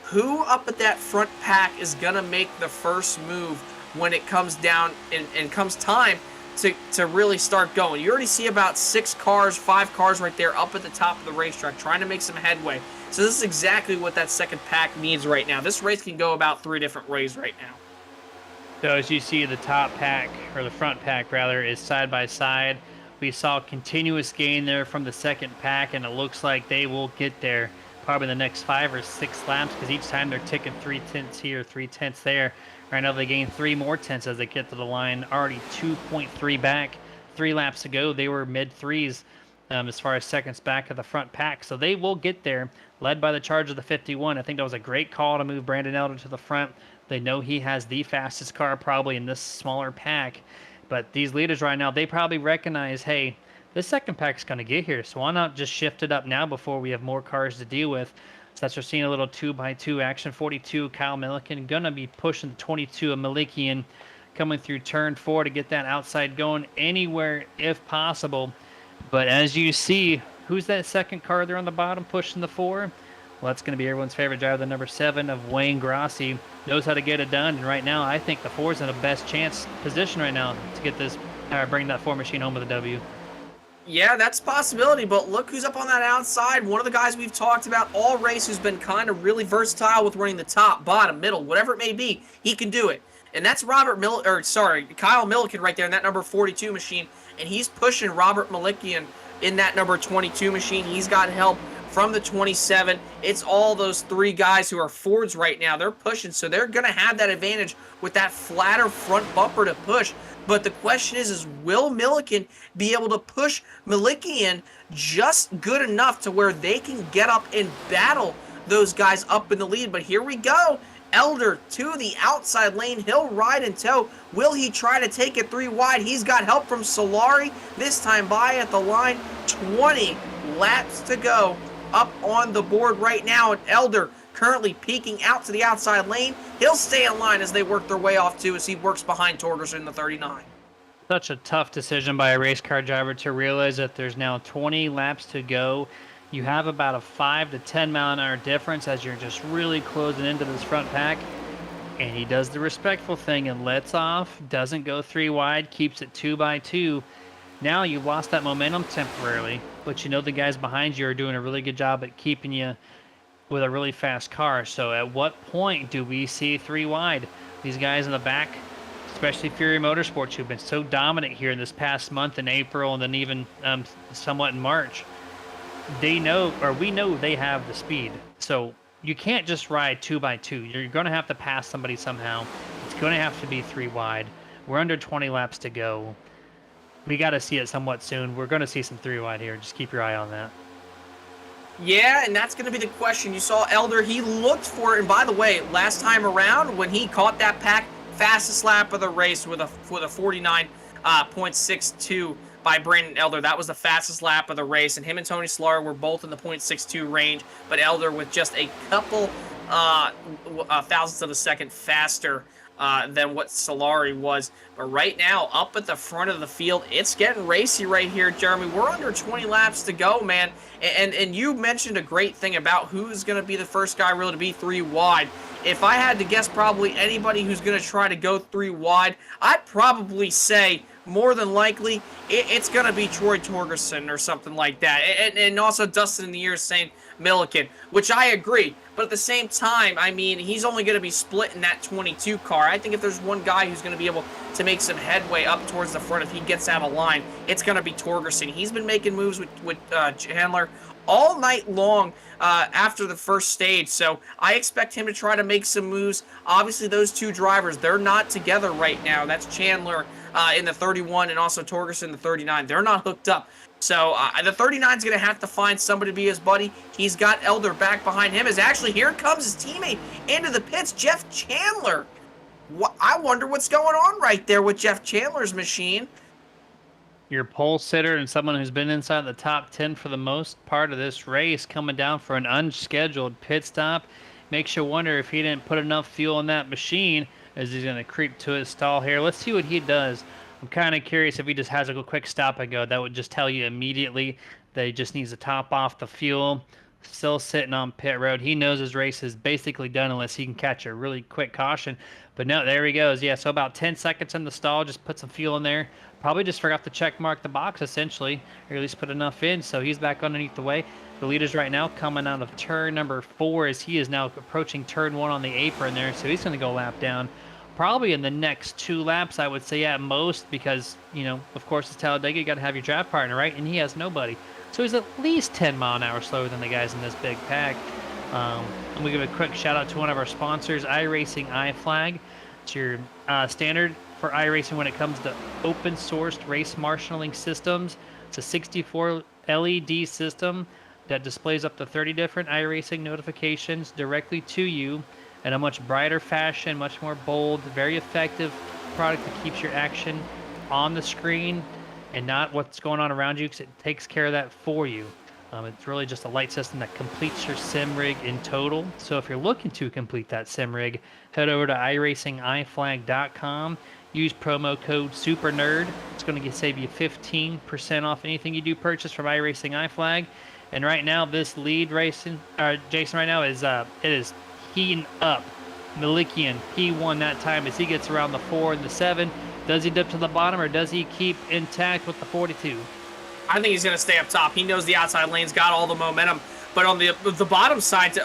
Who up at that front pack is going to make the first move when it comes down and comes time to really start going? You already see about 6 cars, 5 cars right there up at the top of the racetrack trying to make some headway. So this is exactly what that second pack needs right now. This race can go about 3 different ways right now. So as you see, the top pack, or the front pack rather, is side by side. We saw continuous gain there from the second pack, and it looks like they will get there probably the next 5 or 6 laps, because each time they're ticking 3 tenths here, 3 tenths there. Right now they gain 3 more tenths as they get to the line, already 2.3 back. 3 laps ago, they were mid-3s as far as seconds back of the front pack. So they will get there, led by the charge of the 51. I think that was a great call to move Brandon Elder to the front. They know he has the fastest car probably in this smaller pack. But these leaders right now, they probably recognize, hey, this second pack's going to get here, so why not just shift it up now before we have more cars to deal with? So that's, we're seeing a little 2x2 action. 42, Kyle Milliken, going to be pushing the 22 of Malikian, coming through turn 4 to get that outside going anywhere if possible. But as you see, who's that second car there on the bottom pushing the 4? Well, that's going to be everyone's favorite driver, the number 7 of Wayne Grossi. Knows how to get it done, and right now I think the 4 is in the best chance position right now to get this, bring that 4 machine home with a W. Yeah, that's a possibility, but look who's up on that outside. One of the guys we've talked about all race who's been kind of really versatile with running the top, bottom, middle, whatever it may be. He can do it. And that's Kyle Milliken right there in that number 42 machine, and he's pushing Robert Malikian in that number 22 machine. He's got help from the 27. It's all those 3 guys who are Fords right now. They're pushing, so they're going to have that advantage with that flatter front bumper to push. But the question is will Milliken be able to push Malikian just good enough to where they can get up and battle those guys up in the lead? But here we go. Elder to the outside lane. He'll ride in tow. Will he try to take it 3 wide? He's got help from Solari. This time by at the line. 20 laps to go up on the board right now. And Elder currently peeking out to the outside lane. He'll stay in line as they work their way off too, as he works behind Torgerson in the 39. Such a tough decision by a race car driver to realize that there's now 20 laps to go. You have about a 5 to 10 mile an hour difference as you're just really closing into this front pack. And he does the respectful thing and lets off, doesn't go 3 wide, keeps it 2x2. Now you've lost that momentum temporarily, but you know the guys behind you are doing a really good job at keeping you with a really fast car. So at what point do we see 3 wide? These guys in the back, especially Fury Motorsports, who've been so dominant here in this past month in April and then even somewhat in March, they know, or we know they have the speed. So you can't just ride 2x2. You're going to have to pass somebody somehow. It's going to have to be 3 wide. We're under 20 laps to go. We got to see it somewhat soon. We're going to see some 3 wide here. Just keep your eye on that. Yeah, and that's going to be the question. You saw Elder, he looked for it. And by the way, last time around, when he caught that pack, Fastest lap of the race with a 49.62 by Brandon Elder. That was the fastest lap of the race, and him and Tony Solari were both in the .62 range, but Elder with just a couple thousandths of a second faster than what Solari was. But right now, up at the front of the field, it's getting racy right here, Jeremy. We're under 20 laps to go, man. And you mentioned a great thing about who's going to be the first guy really to be 3 wide. If I had to guess probably anybody who's going to try to go 3 wide, I'd probably say more than likely it's going to be Troy Torgerson or something like that. And also Dustin in the ears saying Milliken, which I agree. But at the same time, I mean, he's only going to be split in that 22 car. I think if there's one guy who's going to be able to make some headway up towards the front if he gets out of line, it's going to be Torgerson. He's been making moves with Chandler all night long after the first stage, so I expect him to try to make some moves. Obviously, those two drivers, they're not together right now. That's Chandler in the 31 and also Torgerson in the 39. They're not hooked up. So the 39 is going to have to find somebody to be his buddy. He's got Elder back behind him. Here comes his teammate into the pits, Jeff Chandler. I wonder what's going on right there with Jeff Chandler's machine. Your pole sitter and someone who's been inside the top 10 for the most part of this race coming down for an unscheduled pit stop. Makes you wonder if he didn't put enough fuel in that machine as he's going to creep to his stall here. Let's see what he does. I'm kind of curious if he just has a quick stop and go. That would just tell you immediately that he just needs to top off the fuel. Still sitting on pit road. He knows his race is basically done unless he can catch a really quick caution. But no, there he goes. Yeah, so about 10 seconds in the stall. Just put some fuel in there. Probably just forgot to check mark the box, essentially, or at least put enough in. So he's back underneath the way. The leader's right now coming out of turn number 4 as he is now approaching turn 1 on the apron there. So he's going to go lap down. Probably in the next 2 laps, I would say at most, because, you know, of course, it's Talladega. You got to have your draft partner, right? And he has nobody. So he's at least 10 mile an hour slower than the guys in this big pack. I'm going to give a quick shout out to one of our sponsors, iRacing iFlag. It's your standard for iRacing when it comes to open sourced race marshalling systems. It's a 64 LED system that displays up to 30 different iRacing notifications directly to you in a much brighter fashion, much more bold, very effective product that keeps your action on the screen and not what's going on around you, because it takes care of that for you. It's really just a light system that completes your sim rig in total. So if you're looking to complete that sim rig, head over to iracingiflag.com. Use promo code SUPERNERD. It's going to save you 15% off anything you do purchase from iRacing iFlag. And right now, this lead racing, Jason, right now is it is heating up. Malikian, he won that time as he gets around the 4 and the 7. Does he dip to the bottom, or does he keep intact with the 42? I think he's going to stay up top. He knows the outside lane's got all the momentum. But on the bottom side,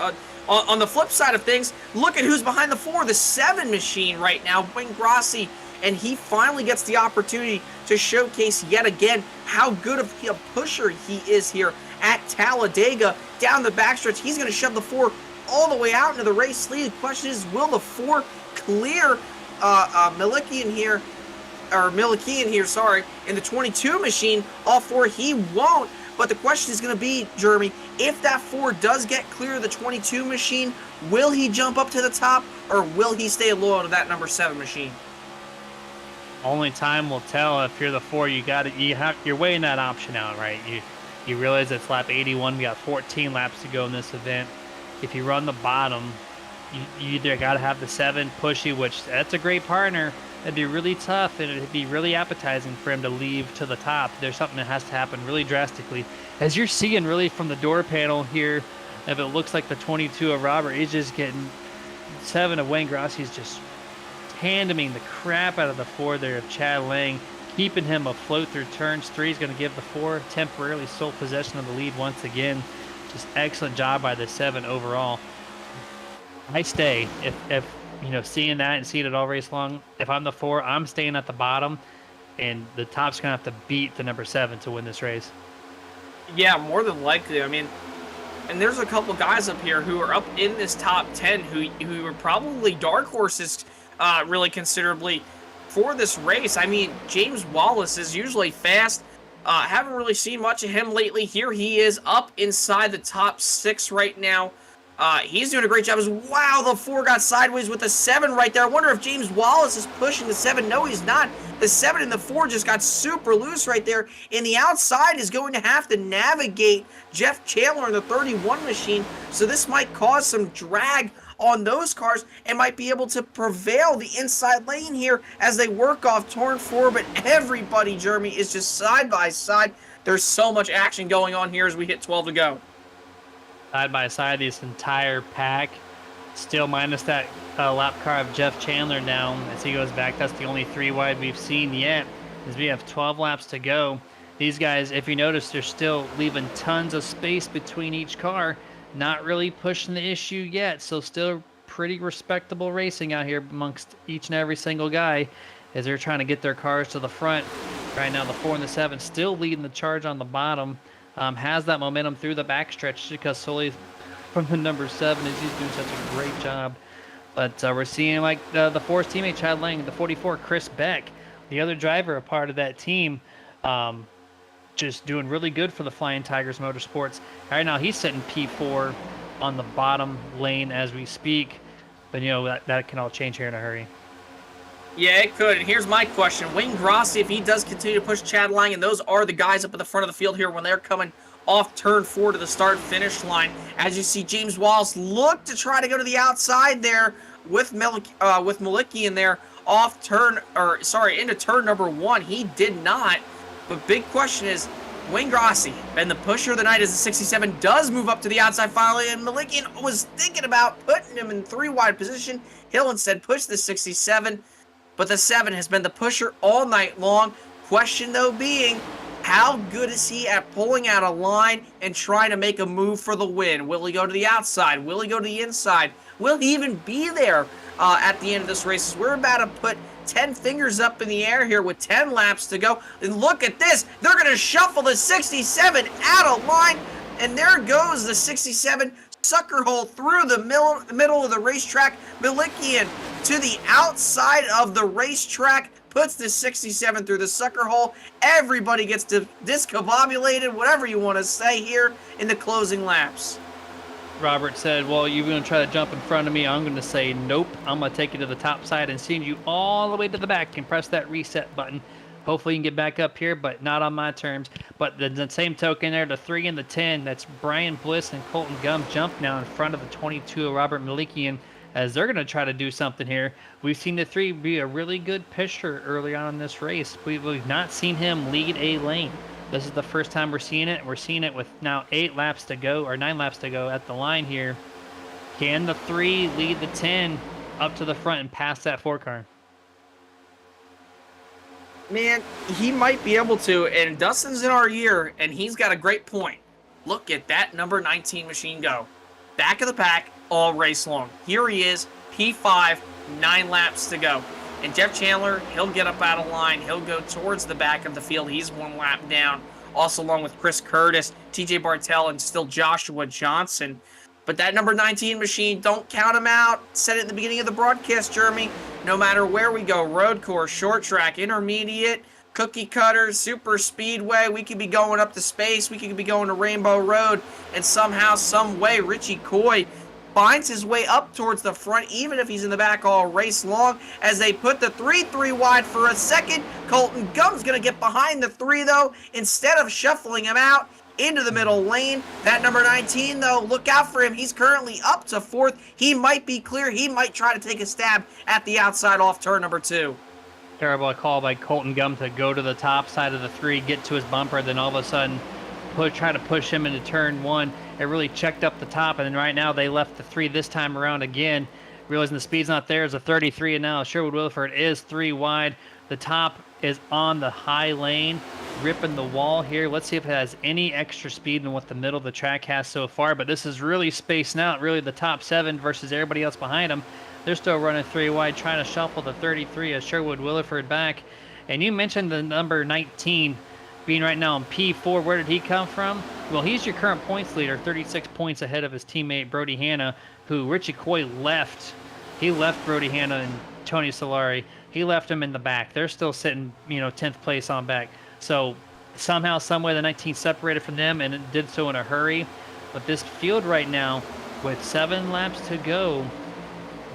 on the flip side of things, look at who's behind the 4, the 7 machine right now, Wayne Grossi. And he finally gets the opportunity to showcase yet again how good of a pusher he is here at Talladega. Down the backstretch, he's going to shove the 4 all the way out into the race lead. The question is, will the 4 clear Millikian here, in the 22 machine? All 4, he won't. But the question is going to be, Jeremy, if that 4 does get clear of the 22 machine, will he jump up to the top, or will he stay loyal to that number 7 machine? Only time will tell. If you're the 4, you're weighing that option out, right? You realize it's lap 81. We got 14 laps to go in this event. If you run the bottom, you either got to have the 7 pushy, which that's a great partner. It'd be really tough, and it'd be really appetizing for him to leave to the top. There's something that has to happen really drastically. As you're seeing really from the door panel here, if it looks like the 22 of Robert, he's just getting 7 of Wayne Grossi's just tandeming the crap out of the 4 there of Chad Lang, keeping him afloat through turns. 3 is going to give the 4 temporarily sole possession of the lead once again. Just excellent job by the 7 overall. I stay. If you know, seeing that and seeing it all race long, if I'm the 4, I'm staying at the bottom, and the top's going to have to beat the number 7 to win this race. Yeah, more than likely. I mean, and there's a couple guys up here who are up in this top 10 who are probably dark horses really considerably for this race. I mean, James Wallace is usually fast. Haven't really seen much of him lately. Here he is up inside the top 6 right now. He's doing a great job as wow. The 4 got sideways with the 7 right there. I wonder if James Wallace is pushing the 7. No, he's not. The 7 and the 4 just got super loose right there. And the outside is going to have to navigate Jeff Chandler in the 31 machine. So this might cause some drag on those cars and might be able to prevail the inside lane here as they work off turn 4. But everybody, Jeremy, is just side by side. There's so much action going on here as we hit 12 to go. Side by side, this entire pack, still minus that lap car of Jeff Chandler now as he goes back. That's the only 3 wide we've seen yet, as we have 12 laps to go. These guys, if you notice, they're still leaving tons of space between each car, not really pushing the issue yet. So still pretty respectable racing out here amongst each and every single guy as they're trying to get their cars to the front. Right now, the 4 and the 7 still leading the charge on the bottom. Has that momentum through the backstretch because solely from the number 7 as he's doing such a great job. But we're seeing like the 4's teammate Chad Lang, the 44 Chris Beck, the other driver, a part of that team, just doing really good for the Flying Tigers Motorsports. Right now he's sitting P4 on the bottom lane as we speak, but you know that can all change here in a hurry. Yeah, it could. And here's my question. Wayne Grossi, if he does continue to push Chad Lang, and those are the guys up at the front of the field here when they're coming off turn 4 to the start-finish line. As you see, James Wallace look to try to go to the outside there with Malicki in there off turn, or sorry, into turn number 1. He did not. But big question is, Wayne Grossi, been the pusher of the night as the 67, does move up to the outside finally, and Malicki was thinking about putting him in 3-wide position. He'll instead push the 67. But the 7 has been the pusher all night long. Question, though, being, how good is he at pulling out a line and trying to make a move for the win? Will he go to the outside? Will he go to the inside? Will he even be there at the end of this race? We're about to put 10 fingers up in the air here with 10 laps to go. And look at this. They're going to shuffle the 67 out of line. And there goes the 67 sucker hole through the middle of the racetrack. Malikian to the outside of the racetrack puts the 67 through the sucker hole. Everybody gets discombobulated, whatever you want to say here in the closing laps. Robert said, well, you're going to try to jump in front of me. I'm going to say, nope. I'm going to take you to the top side and send you all the way to the back and press that reset button. Hopefully you can get back up here, but not on my terms. But the same token there, the 3 and the 10, that's Brian Bliss and Colton Gum jump now in front of the 22 of Robert Malikian as they're going to try to do something here. We've seen the 3 be a really good pusher early on in this race. We've not seen him lead a lane. This is the first time we're seeing it. We're seeing it with now 8 laps to go, or 9 laps to go at the line here. Can the 3 lead the 10 up to the front and pass that 4 car? Man, he might be able to, and Dustin's in our ear, and he's got a great point. Look at that number 19 machine go. Back of the pack all race long. Here he is, P5, 9 laps to go. And Jeff Chandler, he'll get up out of line. He'll go towards the back of the field. He's 1 lap down. Also along with Chris Curtis, TJ Bartell, and still Joshua Johnson. But that number 19 machine, don't count him out. Said it at the beginning of the broadcast, Jeremy. No matter where we go, road course, short track, intermediate, cookie cutter, super speedway, we could be going up to space, we could be going to Rainbow Road, and somehow, some way, Richie Coy finds his way up towards the front, even if he's in the back all race long, as they put the 3-3 wide for a second. Colton Gum's going to get behind the 3, though, instead of shuffling him out into the middle lane. That number 19, though, look out for him. He's currently up to 4th. He might be clear. He might try to take a stab at the outside off turn number 2. Terrible call by Colton Gum to go to the top side of the 3, get to his bumper, then all of a sudden try to push him into turn 1. It really checked up the top, and then right now they left the 3 this time around again. Realizing the speed's not there, is a 33, and now Sherwood Williford is 3 wide. The top is on the high lane, ripping the wall here. Let's see if it has any extra speed than what the middle of the track has so far, but this is really spacing out, really the top 7 versus everybody else behind them. They're still running 3 wide, trying to shuffle the 33 of Sherwood Williford back. And you mentioned the number 19 being right now in P4. Where did he come from? Well, he's your current points leader, 36 points ahead of his teammate Brody Hanna, who Richie Coy left. He left Brody Hanna and Tony Solari. He left him in the back. They're still sitting, 10th place on back. So somehow, someway, the 19 separated from them, and it did so in a hurry. But this field right now, with 7 laps to go.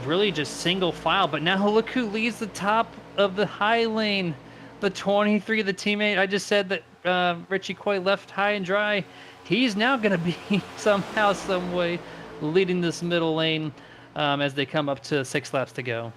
Really just single file, but now look who leads the top of the high lane. The 23, the teammate. I just said that Richie Coy left high and dry. He's now going to be somehow, some way leading this middle lane as they come up to 6 laps to go.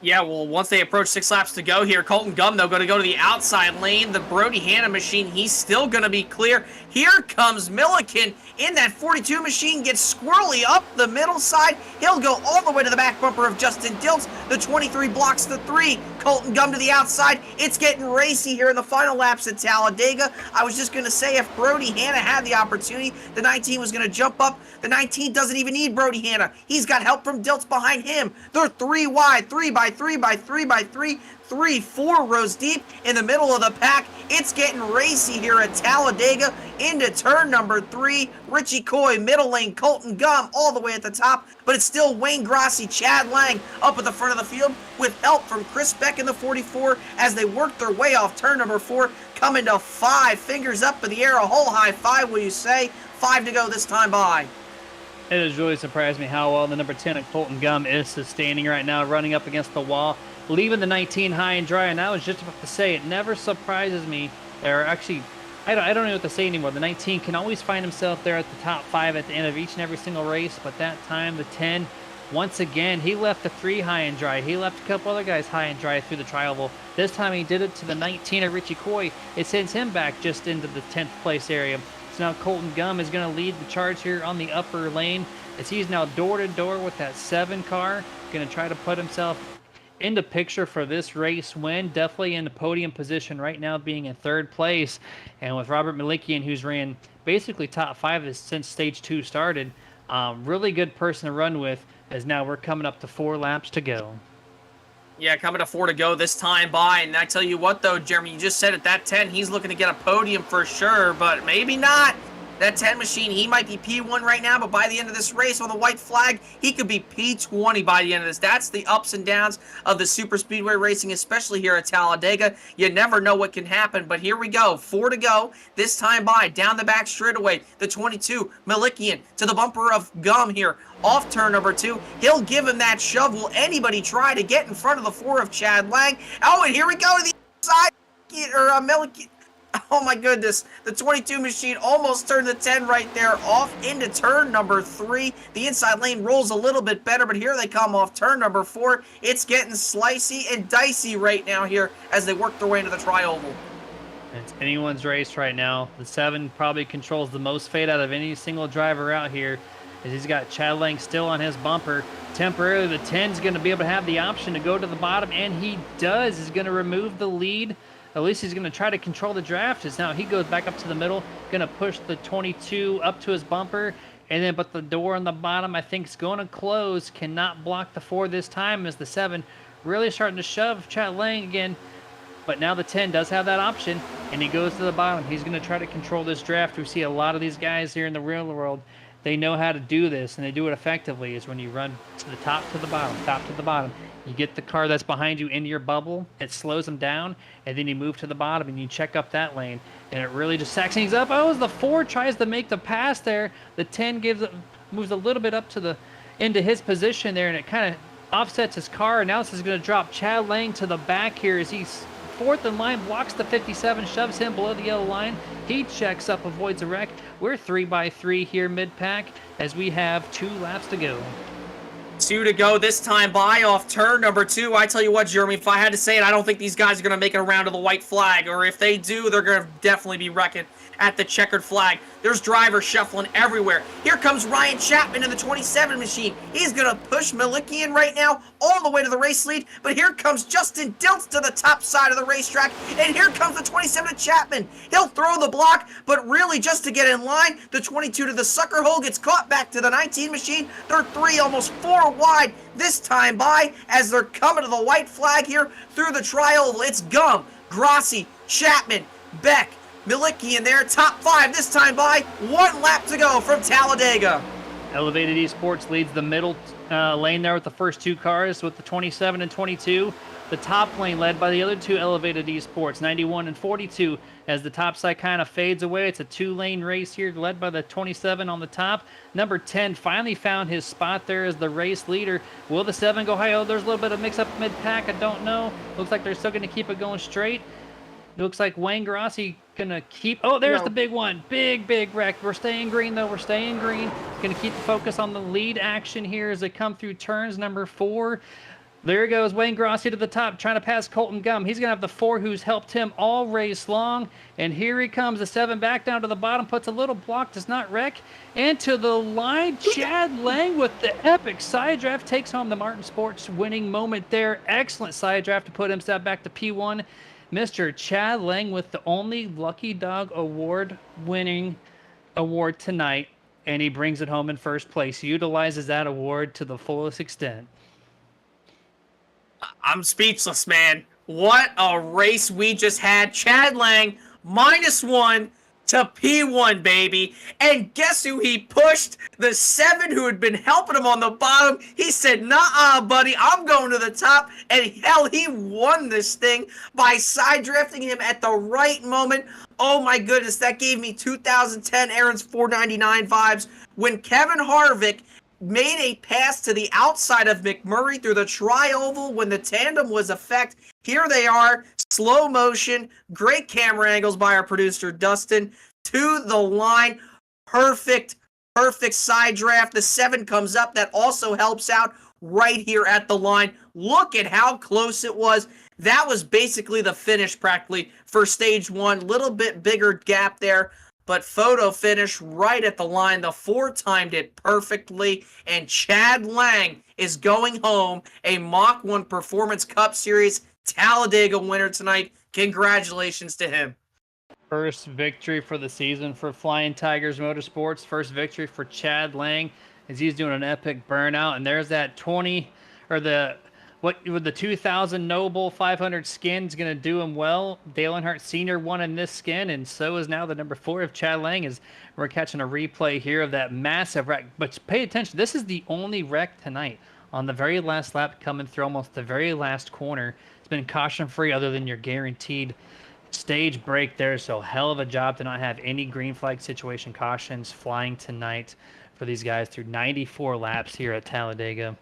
Yeah, well, once they approach 6 laps to go here, Colton Gum, though, going to go to the outside lane. The Brody Hanna machine, he's still going to be clear. Here comes Milliken in that 42 machine, gets squirrely up the middle side. He'll go all the way to the back bumper of Justin Diltz. The 23 blocks the 3. Colton Gum to the outside. It's getting racy here in the final laps at Talladega. I was just going to say, if Brody Hanna had the opportunity, the 19 was going to jump up. The 19 doesn't even need Brody Hanna. He's got help from Diltz behind him. They're 3 wide, 3 by 3 by 3 by 3, 4 rows deep in the middle of the pack. It's getting racy here at Talladega into turn number 3. Richie Coy, middle lane, Colton Gum all the way at the top, but it's still Wayne Grossi, Chad Lang up at the front of the field with help from Chris Beck in the 44 as they work their way off turn number 4, coming to 5. Fingers up in the air, a whole high 5, will you say? 5 to go this time by. It has really surprised me how well the number 10 at Colton Gum is sustaining right now, running up against the wall, leaving the 19 high and dry. And I was just about to say, it never surprises me. Or actually, I don't know what to say anymore. The 19 can always find himself there at the top 5 at the end of each and every single race. But that time, the 10, once again, he left the 3 high and dry. He left a couple other guys high and dry through the tri-oval. This time he did it to the 19 of Richie Coy. It sends him back just into the 10th place area. So now Colton Gum is going to lead the charge here on the upper lane as he's now door-to-door with that 7 car. Going to try to put himself into picture for this race win. Definitely in the podium position right now, being in 3rd place. And with Robert Malikian, who's ran basically top 5 since stage 2 started, really good person to run with, as now we're coming up to 4 laps to go. Yeah, coming to 4 to go this time by. And I tell you what, though, Jeremy, you just said it, that 10, he's looking to get a podium for sure, but maybe not. That 10 machine, he might be P1 right now, but by the end of this race on the white flag, he could be P20 by the end of this. That's the ups and downs of the super speedway racing, especially here at Talladega. You never know what can happen, but here we go. 4 to go. This time by, down the back straightaway, the 22, Malikian, to the bumper of Gum here. Off turn number 2, he'll give him that shove. Will anybody try to get in front of the 4 of Chad Lang? Oh, and here we go to the side, or Malikian. Oh my goodness, the 22 machine almost turned the 10 right there off into turn number 3. The inside lane rolls a little bit better, but here they come off turn number 4. It's getting slicey and dicey right now here as they work their way into the tri-oval. It's anyone's race right now. The 7 probably controls the most fade out of any single driver out here, as he's got Chad Lang still on his bumper. Temporarily, the 10 is going to be able to have the option to go to the bottom, and he does. He's going to remove the lead. At least he's going to try to control the draft. As now he goes back up to the middle, going to push the 22 up to his bumper, and then but the door on the bottom I think is going to close. Cannot block the 4 this time, as the 7 really starting to shove Chad Lang again. But now the 10 does have that option, and he goes to the bottom. He's going to try to control this draft. We see a lot of these guys here in the real world. They know how to do this, and they do it effectively. Is when you run to the top to the bottom, top to the bottom. You get the car that's behind you into your bubble, it slows them down, and then you move to the bottom and you check up that lane, and it really just sacks things up. Oh, as the 4 tries to make the pass there, the 10 moves a little bit up to into his position there, and it kind of offsets his car. And now this is going to drop Chad Lang to the back here as he's 4th in line, blocks the 57, shoves him below the yellow line. He checks up, avoids a wreck. We're 3 by 3 here mid-pack as we have 2 laps to go. 2 to go this time by off turn number 2. I tell you what, Jeremy, if I had to say it, I don't think these guys are going to make it around to the white flag. Or if they do, they're going to definitely be wrecking at the checkered flag. There's drivers shuffling everywhere. Here comes Ryan Chapman in the 27 machine. He's going to push Malikian right now all the way to the race lead. But here comes Justin Diltz to the top side of the racetrack. And here comes the 27 of Chapman. He'll throw the block, but really just to get in line, the 22 to the sucker hole gets caught back to the 19 machine. They're 3, almost 4 wide this time by as they're coming to the white flag here through the tri-oval. It's Gum, Grossi, Chapman, Beck, Malikian there, top 5 this time by. 1 lap to go from Talladega. Elevated Esports leads the middle lane there with the first 2 cars with the 27 and 22. The top lane led by the other 2 Elevated Esports, 91 and 42. as the top side kind of fades away. It's a 2-lane race here led by the 27 on the top. Number 10 finally found his spot there as the race leader. Will the 7 go high? Oh, there's a little bit of mix up mid-pack. I don't know. Looks like they're still going to keep it going straight. It looks like Wayne Grossi gonna keep. Oh, there's the big one. Big wreck. We're staying green though. We're staying green. Gonna keep the focus on the lead action here as they come through turns number 4. There goes Wayne Grossi to the top, trying to pass Colton Gum. He's gonna have the 4 who's helped him all race long. And here he comes, the 7 back down to the bottom, puts a little block, does not wreck. And to the line, Chad Lang with the epic side draft takes home the Martin Sports winning moment there. Excellent side draft to put himself back to P1. Mr. Chad Lang with the only Lucky Dog Award winning award tonight, and he brings it home in first place. He utilizes that award to the fullest extent. I'm speechless, man. What a race we just had. Chad Lang, -1 to P1, baby. And guess who he pushed? The 7 who had been helping him on the bottom. He said, nah, buddy, I'm going to the top. And hell, he won this thing by side drafting him at the right moment. Oh my goodness, that gave me 2010 Aaron's 499 vibes when Kevin Harvick made a pass to the outside of McMurray through the tri-oval when the tandem was effect. Here they are, slow motion, great camera angles by our producer Dustin, to the line, perfect side draft. The 7 comes up, that also helps out right here at the line. Look at how close it was. That was basically the finish practically for stage 1, little bit bigger gap there. But photo finish right at the line. The 4 timed it perfectly. And Chad Lang is going home a Mach-1 Performance Cup Series Talladega winner tonight. Congratulations to him. First victory for the season for Flying Tigers Motorsports. First victory for Chad Lang as he's doing an epic burnout. And there's that 20, or the 2000 Noble 500 skin is going to do him well. Dale Earnhardt Sr. won in this skin, and so is now the number 4 of Chad Lang. As we're catching a replay here of that massive wreck. But pay attention, this is the only wreck tonight. On the very last lap, coming through almost the very last corner. It's been caution-free other than your guaranteed stage break there. So hell of a job to not have any green flag situation cautions flying tonight for these guys through 94 laps here at Talladega.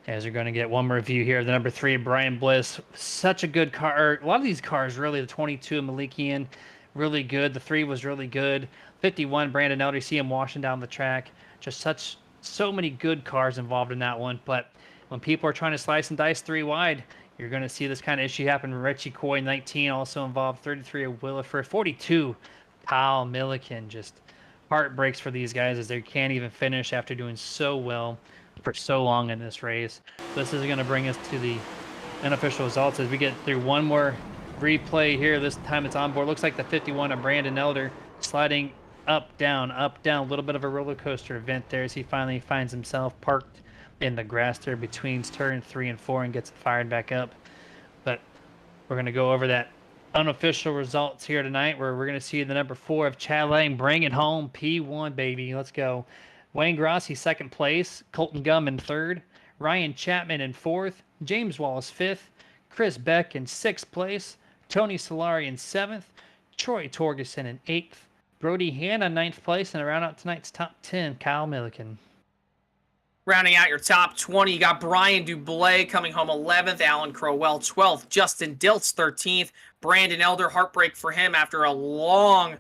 As you're going to get one more review here. The number 3, Brian Bliss. Such a good car. A lot of these cars, really. The 22, Malikian, really good. The 3 was really good. 51, Brandon Elder. You see him washing down the track. Just so many good cars involved in that one. But when people are trying to slice and dice 3 wide, you're going to see this kind of issue happen. Richie Coy, 19, also involved. 33 of Williford. 42, Kyle Milliken. Just heartbreaks for these guys as they can't even finish after doing so well for so long in this race. This is going to bring us to the unofficial results as we get through one more replay here. This time it's on board. Looks like the 51 of Brandon Elder sliding up, down, a little bit of a roller coaster event there as he finally finds himself parked in the grass there between turn 3 and 4 and gets it fired back up. But we're going to go over that unofficial results here tonight where we're going to see the number 4 of Chad Lang bring it home. P1, baby. Let's go. Wayne Grossi, 2nd place. Colton Gum in 3rd. Ryan Chapman in 4th. James Wallace, 5th. Chris Beck in 6th place. Tony Solari in 7th. Troy Torgerson in 8th. Brody Hanna, 9th place. And around out tonight's top 10, Kyle Milliken. Rounding out your top 20, you got Brian Dublé coming home 11th. Alan Crowell, 12th. Justin Diltz, 13th. Brandon Elder, heartbreak for him after a long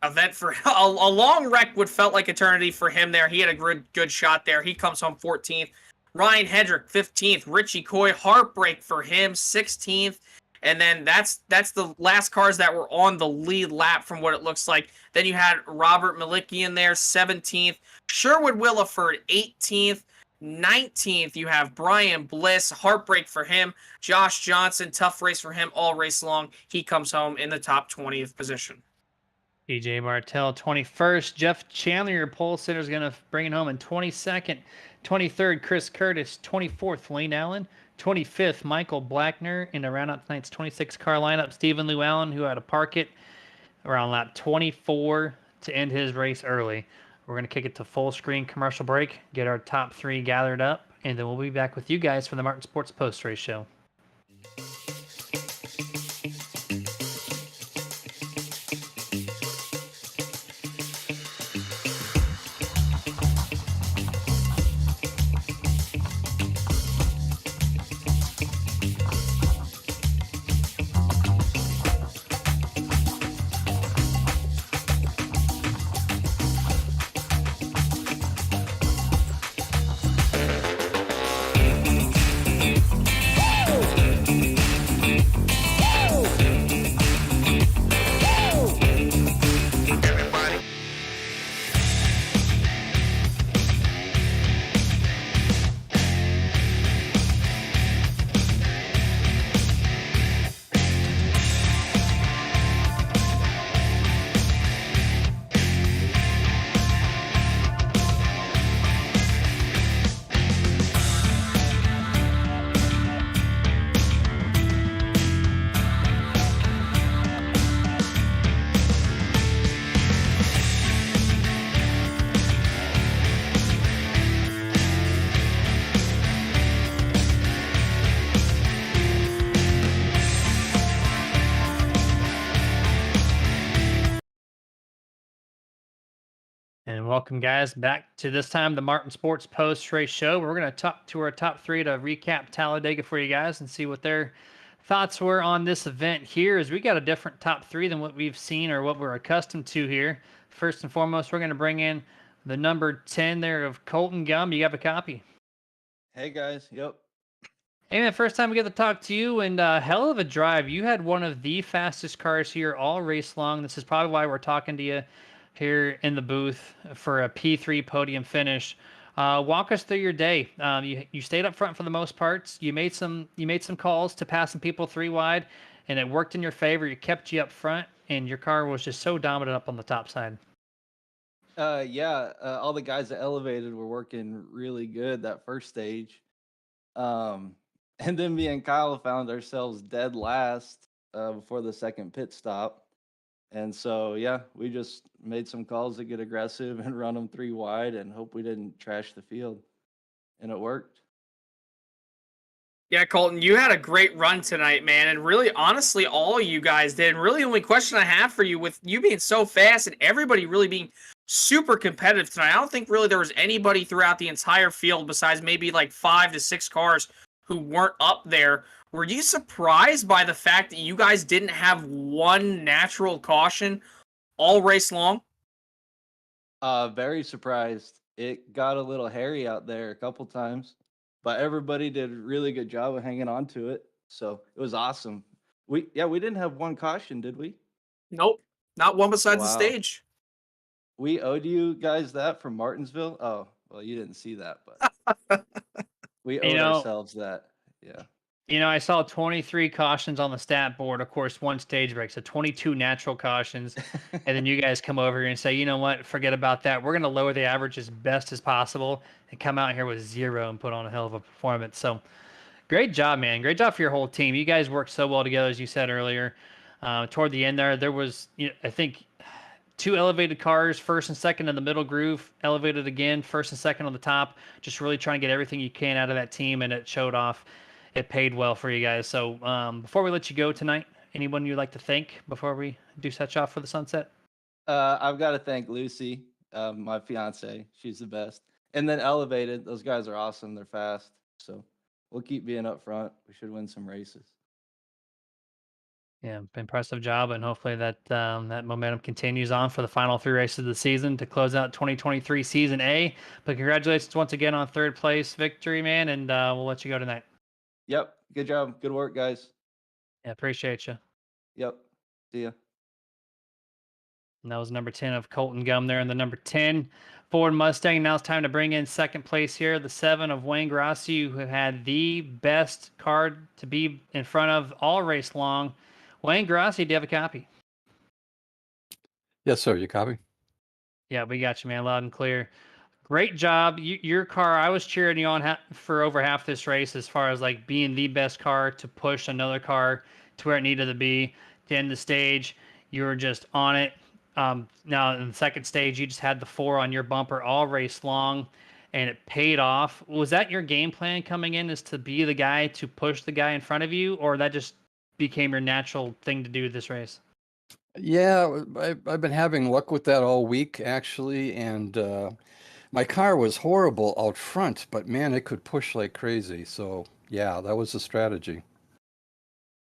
event for a long wreck would felt like eternity for him there. He had a good shot there. He comes home 14th. Ryan Hedrick 15th. Richie Coy, heartbreak for him, 16th. And then that's the last cars that were on the lead lap from what it looks like. Then you had Robert Malikian there, 17th. Sherwood Williford, 18th. 19th, you have Brian Bliss, heartbreak for him. Josh Johnson, tough race for him all race long. He comes home in the top 20th position. TJ Martell, 21st. Jeff Chandler, your pole sitter, is going to bring it home in 22nd. 23rd, Chris Curtis. 24th, Wayne Allen. 25th, Michael Blackner. And to round out tonight's 26-car lineup, Stephen Lou Allen, who had to park it around lap 24 to end his race early. We're going to kick it to full screen commercial break, get our top 3 gathered up, and then we'll be back with you guys for the Martin Sports Post-Race Show. welcome, guys, back to this time the Martin Sports Post Race Show. We're going to talk to our top three to recap Talladega for you guys and see what their thoughts were on this event here. As we got a different top three than what we've seen or what we're accustomed to here. First and foremost, we're going to bring in the number 10 there of Colton Gum. You have a copy? Hey guys, yep. Hey man, first time we get to talk to you, and hell of a drive. You had one of the fastest cars here all race long. This is probably why we're talking to you here in the booth for a P3 podium finish. Walk us through your day. You stayed up front for the most parts. You made some calls to pass some people three wide, and it worked in your favor. It kept you up front, and your car was just so dominant up on the top side. Yeah, all the guys that elevated were working really good that first stage. And then me and Kyle found ourselves dead last before the second pit stop. And so, yeah, we just made some calls to get aggressive and run them three wide and hope we didn't trash the field. And it worked. Yeah, Colton, you had a great run tonight, man. And really, honestly, all you guys did. And really, the only question I have for you, with you being so fast and everybody really being super competitive tonight, I don't think really there was anybody throughout the entire field besides maybe like 5 to 6 cars who weren't up there. Were you surprised by the fact that you guys didn't have one natural caution all race long? Very surprised. It got a little hairy out there a couple times, but everybody did a really good job of hanging on to it. So it was awesome. We didn't have one caution, did we? Nope, not one besides the Wow. stage. We owed you guys that from Martinsville. Oh, well, you didn't see that, but we owed ourselves that. Yeah. You know, I saw 23 cautions on the stat board. Of course, one stage break, so 22 natural cautions. And then you guys come over here and say, you know what, forget about that. We're going to lower the average as best as possible and come out here with 0 and put on a hell of a performance. So great job, man. Great job for your whole team. You guys worked so well together, as you said earlier. Toward the end there was, I think, 2 elevated cars, first and second in the middle groove, elevated again, first and second on the top, just really trying to get everything you can out of that team, and it showed off. It paid well for you guys. So before we let you go tonight, anyone you'd like to thank before we do set you off for the sunset? I've got to thank Lucy, my fiance. She's the best. And then Elevated. Those guys are awesome. They're fast. So we'll keep being up front. We should win some races. Yeah, impressive job, and hopefully that that momentum continues on for the final 3 races of the season to close out 2023 Season A. But congratulations once again on 3rd place victory, man, and we'll let you go tonight. Yep. Good job. Good work, guys. Yeah, appreciate you. Yep. See ya. And that was number 10 of Colton Gum there, and the number 10 Ford Mustang. Now it's time to bring in 2nd place here, the 7 of Wayne Grassi, who had the best car to be in front of all race long. Wayne Grassi, do you have a copy? Yes, sir. You copy? Yeah, we got you, man, loud and clear. Great job. Your car, I was cheering you on for over half this race as far as like being the best car to push another car to where it needed to be to end the stage. You were just on it. Now in the 2nd stage, you just had the 4 on your bumper all race long, and it paid off. Was that your game plan coming in, is to be the guy to push the guy in front of you, or that just became your natural thing to do this race? Yeah, I've been having luck with that all week, actually, and my car was horrible out front, but man, it could push like crazy. So yeah, that was the strategy.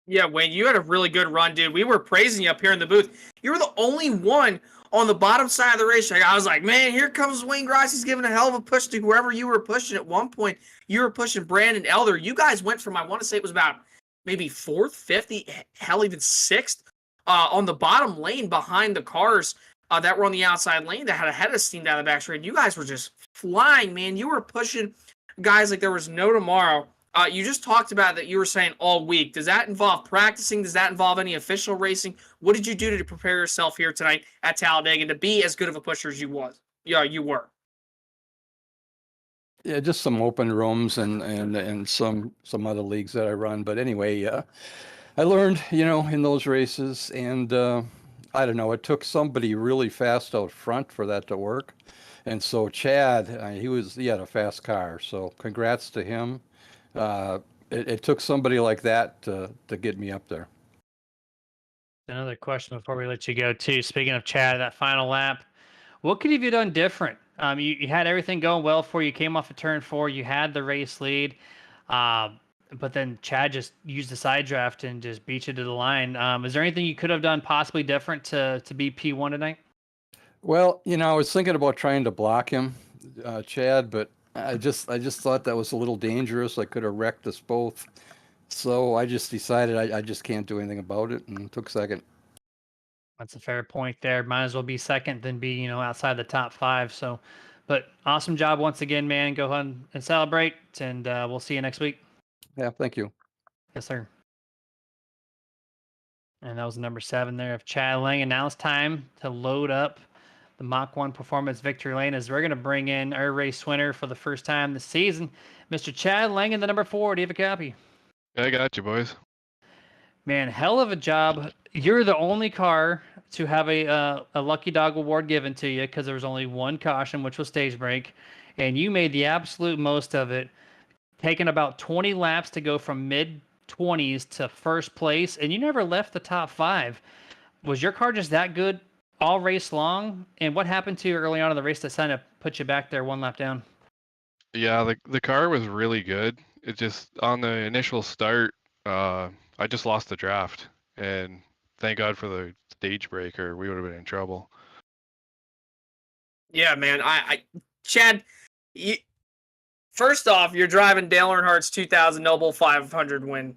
Yeah, Wayne, you had a really good run, dude. We were praising you up here in the booth. You were the only one on the bottom side of the racetrack. I was like, man, here comes Wayne Grice. He's giving a hell of a push to whoever you were pushing. At one point, you were pushing Brandon Elder. You guys went from, I want to say it was about maybe 4th, 5th, hell, even 6th on the bottom lane behind the cars that were on the outside lane that had a head of steam down the back straight. You guys were just flying, man. You were pushing guys like there was no tomorrow. You just talked about that you were saying all week. Does that involve practicing? Does that involve any official racing? What did you do to prepare yourself here tonight at Talladega to be as good of a pusher as you was? Yeah, you were. Yeah, just some open rooms and some other leagues that I run. But anyway, I learned, in those races, and I don't know, it took somebody really fast out front for that to work. And so Chad, he had a fast car. So congrats to him. It took somebody like that to get me up there. Another question before we let you go, too. Speaking of Chad, that final lap, What could have you done different? You had everything going well for you. You came off of turn 4. You had the race lead. Uh, but then Chad just used the side draft and just beat you to the line. Is there anything you could have done possibly different to be P1 tonight? Well, I was thinking about trying to block him, Chad, but I just thought that was a little dangerous. I could have wrecked us both. So I just decided I just can't do anything about it and took second. That's a fair point there. Might as well be second than be, outside the top 5. So, but awesome job once again, man. Go ahead and celebrate, and we'll see you next week. Yeah, thank you. Yes, sir. And that was number 7 there of Chad Lang. And now it's time to load up the Mach-1 Performance Victory Lane as we're going to bring in our race winner for the first time this season, Mr. Chad Lang in the number 4. Do you have a copy? I got you, boys. Man, hell of a job. You're the only car to have a Lucky Dog award given to you because there was only one caution, which was stage break. And you made the absolute most of it, taking about 20 laps to go from mid-20s to first place, and you never left the top 5. Was your car just that good all race long? And what happened to you early on in the race that kind of put you back there 1 lap down? Yeah, the car was really good. It just on the initial start, I just lost the draft, and thank God for the stage break, or we would have been in trouble. Yeah, man. Chad, first off, you're driving Dale Earnhardt's 2000 Noble 500 win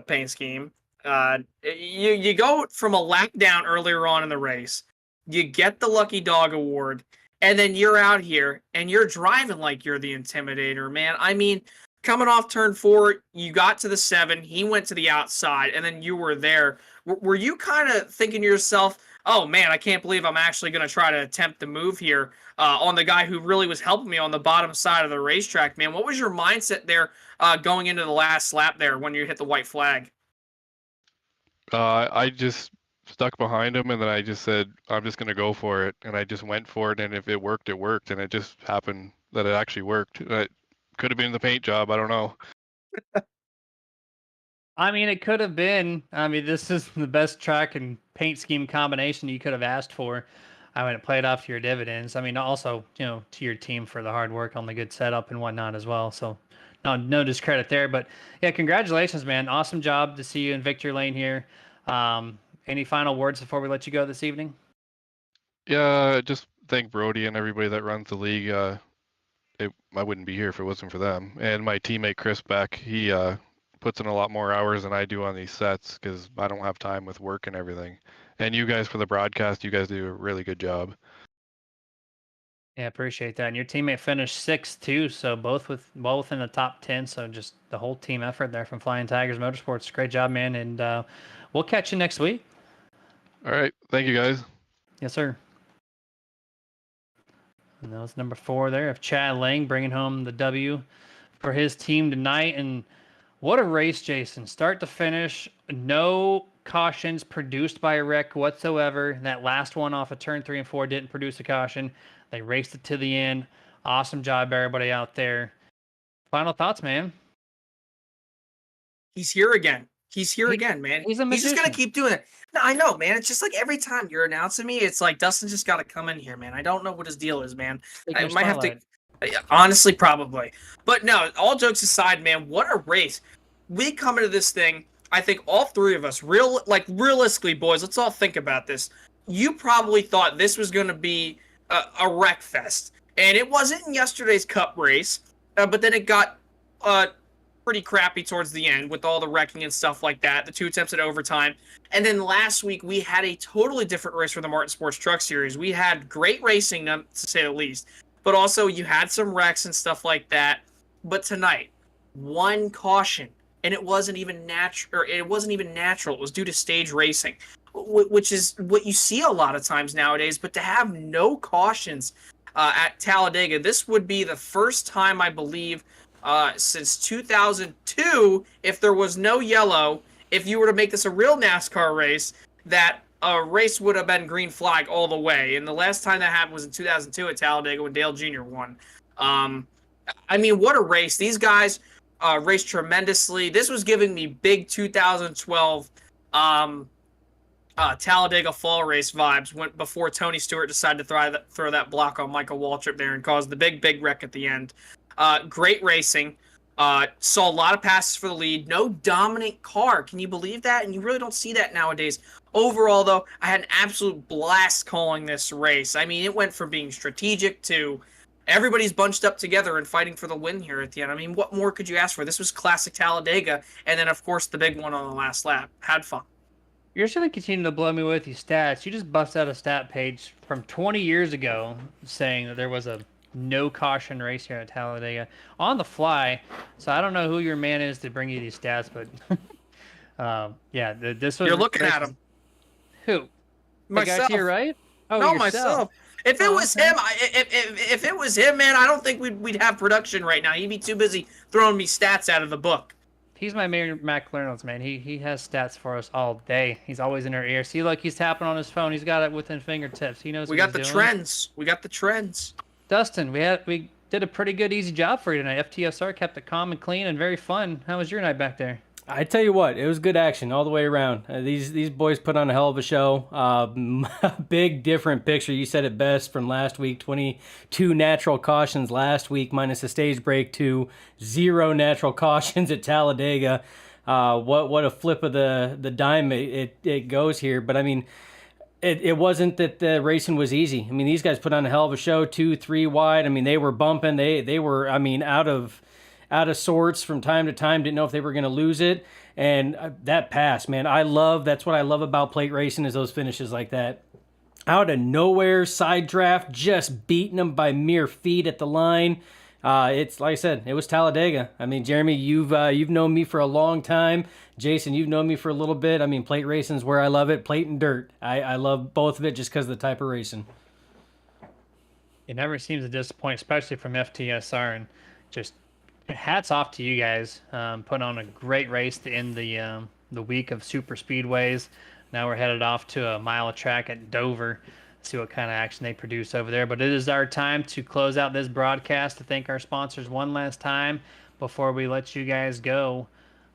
paint scheme. You go from a lap down earlier on in the race, you get the Lucky Dog award, and then you're out here and you're driving like you're the Intimidator, man. I mean, coming off turn 4, you got to the 7, he went to the outside, and then you were there. Were you kind of thinking to yourself, oh man, I can't believe I'm actually going to try to attempt the move here on the guy who really was helping me on the bottom side of the racetrack, man? What was your mindset there going into the last lap there when you hit the white flag? I just stuck behind him, and then I just said, I'm just going to go for it. And I just went for it, and if it worked, it worked. And it just happened that it actually worked. It could have been the paint job. I don't know. I mean, it could have been. I mean, this is the best track and paint scheme combination you could have asked for. I mean, it played off to your dividends. I mean, also, to your team for the hard work on the good setup and whatnot as well. So, no discredit there. But yeah, congratulations, man. Awesome job to see you in Victory Lane here. Any final words before we let you go this evening? Yeah, just thank Brody and everybody that runs the league. I wouldn't be here if it wasn't for them. And my teammate Chris Beck, he puts in a lot more hours than I do on these sets because I don't have time with work and everything. And you guys for the broadcast, you guys do a really good job. Yeah, appreciate that. And your teammate finished 6th too, so both well within the top 10. So just the whole team effort there from Flying Tigers Motorsports. Great job, man. And we'll catch you next week. All right, thank you guys. Yes, sir. And that was number 4 there of Chad Lang bringing home the W for his team tonight. And what a race, Jason. Start to finish. No cautions produced by a wreck whatsoever. That last one off of turn 3 and 4 didn't produce a caution. They raced it to the end. Awesome job, everybody out there. Final thoughts, man. He's here again. He's here again, man. He's a magician. He's just going to keep doing it. No, I know, man. It's just like every time you're announcing me, it's like Dustin just got to come in here, man. I don't know what his deal is, man. I might have to. Honestly, probably. But no, all jokes aside, man, what a race. We come into this thing, I think all 3 of us, realistically, boys, let's all think about this. You probably thought this was going to be a wreck fest. And it wasn't in yesterday's Cup race, but then it got pretty crappy towards the end with all the wrecking and stuff like that, the 2 attempts at overtime. And then last week, we had a totally different race for the Martin Sports Truck Series. We had great racing, to say the least. But also, you had some wrecks and stuff like that. But tonight, 1 caution, and it wasn't even natural. It was due to stage racing, which is what you see a lot of times nowadays. But to have no cautions at Talladega, this would be the first time, I believe, since 2002, if there was no yellow, if you were to make this a real NASCAR race, that a race would have been green flag all the way. And the last time that happened was in 2002 at Talladega when Dale Jr. won. I mean, what a race. These guys raced tremendously. This was giving me big 2012 Talladega Fall Race vibes went before Tony Stewart decided to throw that block on Michael Waltrip there and caused the big wreck at the end. Great racing. Saw a lot of passes for the lead. No dominant car. Can you believe that? And you really don't see that nowadays. Overall, though, I had an absolute blast calling this race. I mean, it went from being strategic to everybody's bunched up together and fighting for the win here at the end. I mean, what more could you ask for? This was classic Talladega, and then, of course, the big one on the last lap. Had fun. You're just going to continue to blow me with these stats. You just bust out a stat page from 20 years ago saying that there was a no caution race here at Talladega on the fly. So I don't know who your man is to bring you these stats, but yeah, this was. You're looking at him. Who? Myself. The guy to your right? Oh, no, yourself. Myself. If it was him, if it was him, man, I don't think we'd have production right now. He'd be too busy throwing me stats out of the book. He's my main McLaren's man. He has stats for us all day. He's always in our ear. See, look, he's tapping on his phone. He's got it within fingertips. He knows. We got the trends. We got the trends. Dustin, we did a pretty good, easy job for you tonight. FTSR kept it calm and clean and very fun. How was your night back there? I tell you what, it was good action all the way around. These boys put on a hell of a show. Big different picture. You said it best from last week. 22 natural cautions last week minus a stage break to 0 natural cautions at Talladega. What a flip of the dime it goes here. But I mean, it wasn't that the racing was easy. I mean, these guys put on a hell of a show. 2, 3 wide. I mean, they were bumping. They were, I mean, out of sorts from time to time, didn't know if they were going to lose it. And that pass, man, that's what I love about plate racing is those finishes like that. Out of nowhere, side draft, just beating them by mere feet at the line. It's like I said, it was Talladega. I mean, Jeremy, you've known me for a long time. Jason, you've known me for a little bit. I mean, plate racing is where I love it. Plate and dirt. I love both of it just because of the type of racing. It never seems to disappoint, especially from FTSR, and just hats off to you guys, putting on a great race to end the week of super speedways. Now we're headed off to a mile of track at Dover, see what kind of action they produce over there. But it is our time to close out this broadcast, to thank our sponsors one last time before we let you guys go.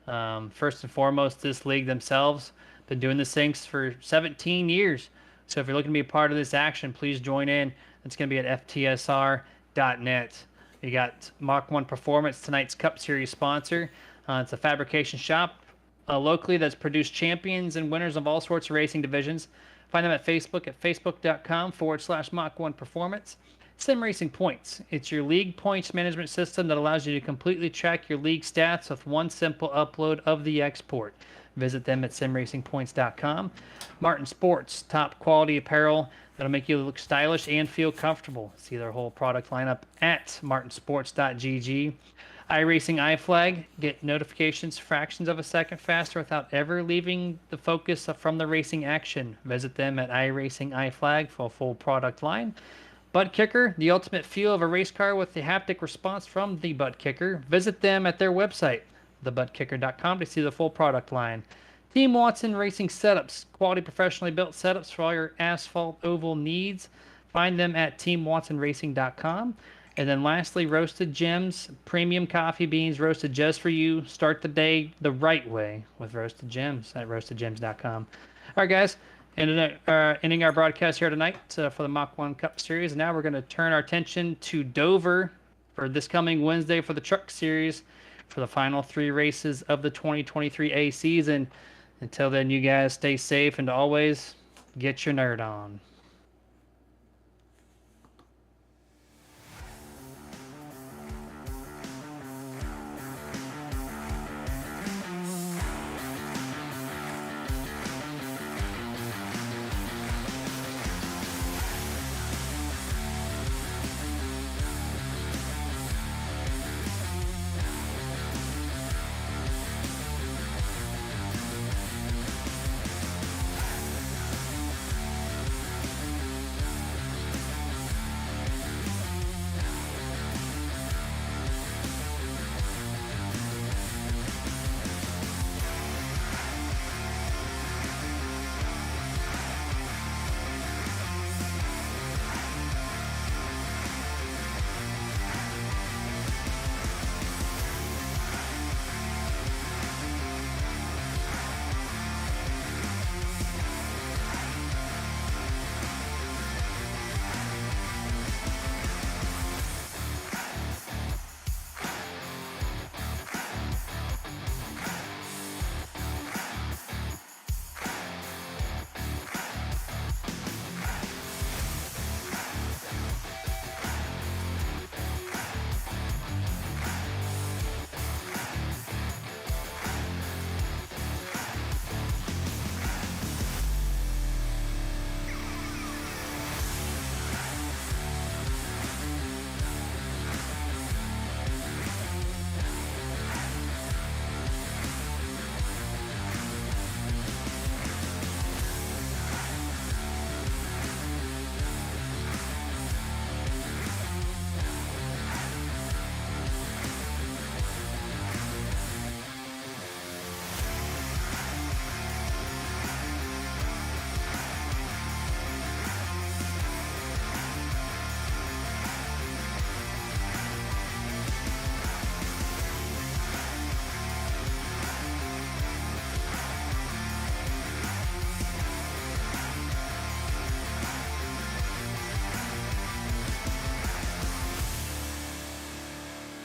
First and foremost, this league themselves been doing this things for 17 years. So if you're looking to be a part of this action, please join in. It's going to be at FTSR.net. You got Mach-1 Performance, tonight's Cup Series sponsor. It's a fabrication shop locally that's produced champions and winners of all sorts of racing divisions. Find them at Facebook at facebook.com/Mach-1 Performance. Sim Racing Points. It's your league points management system that allows you to completely track your league stats with one simple upload of the export. Visit them at simracingpoints.com. Martin Sports, top quality apparel that'll make you look stylish and feel comfortable. See their whole product lineup at martinsports.gg. iRacing iFlag, get notifications fractions of a second faster without ever leaving the focus from the racing action. Visit them at iRacing iFlag for a full product line. Butt Kicker, the ultimate feel of a race car with the haptic response from the Butt Kicker. Visit them at their website, thebuttkicker.com, to see the full product line. Team Watson Racing Setups, quality professionally built setups for all your asphalt oval needs. Find them at teamwatsonracing.com. And then lastly, Roasted Gems, premium coffee beans roasted just for you. Start the day the right way with Roasted Gems at roastedgems.com. All right, guys, ending our broadcast here tonight for the Mach-1 Cup Series. And now we're going to turn our attention to Dover for this coming Wednesday for the Truck Series for the final 3 races of the 2023 A season. Until then, you guys stay safe and always get your nerd on.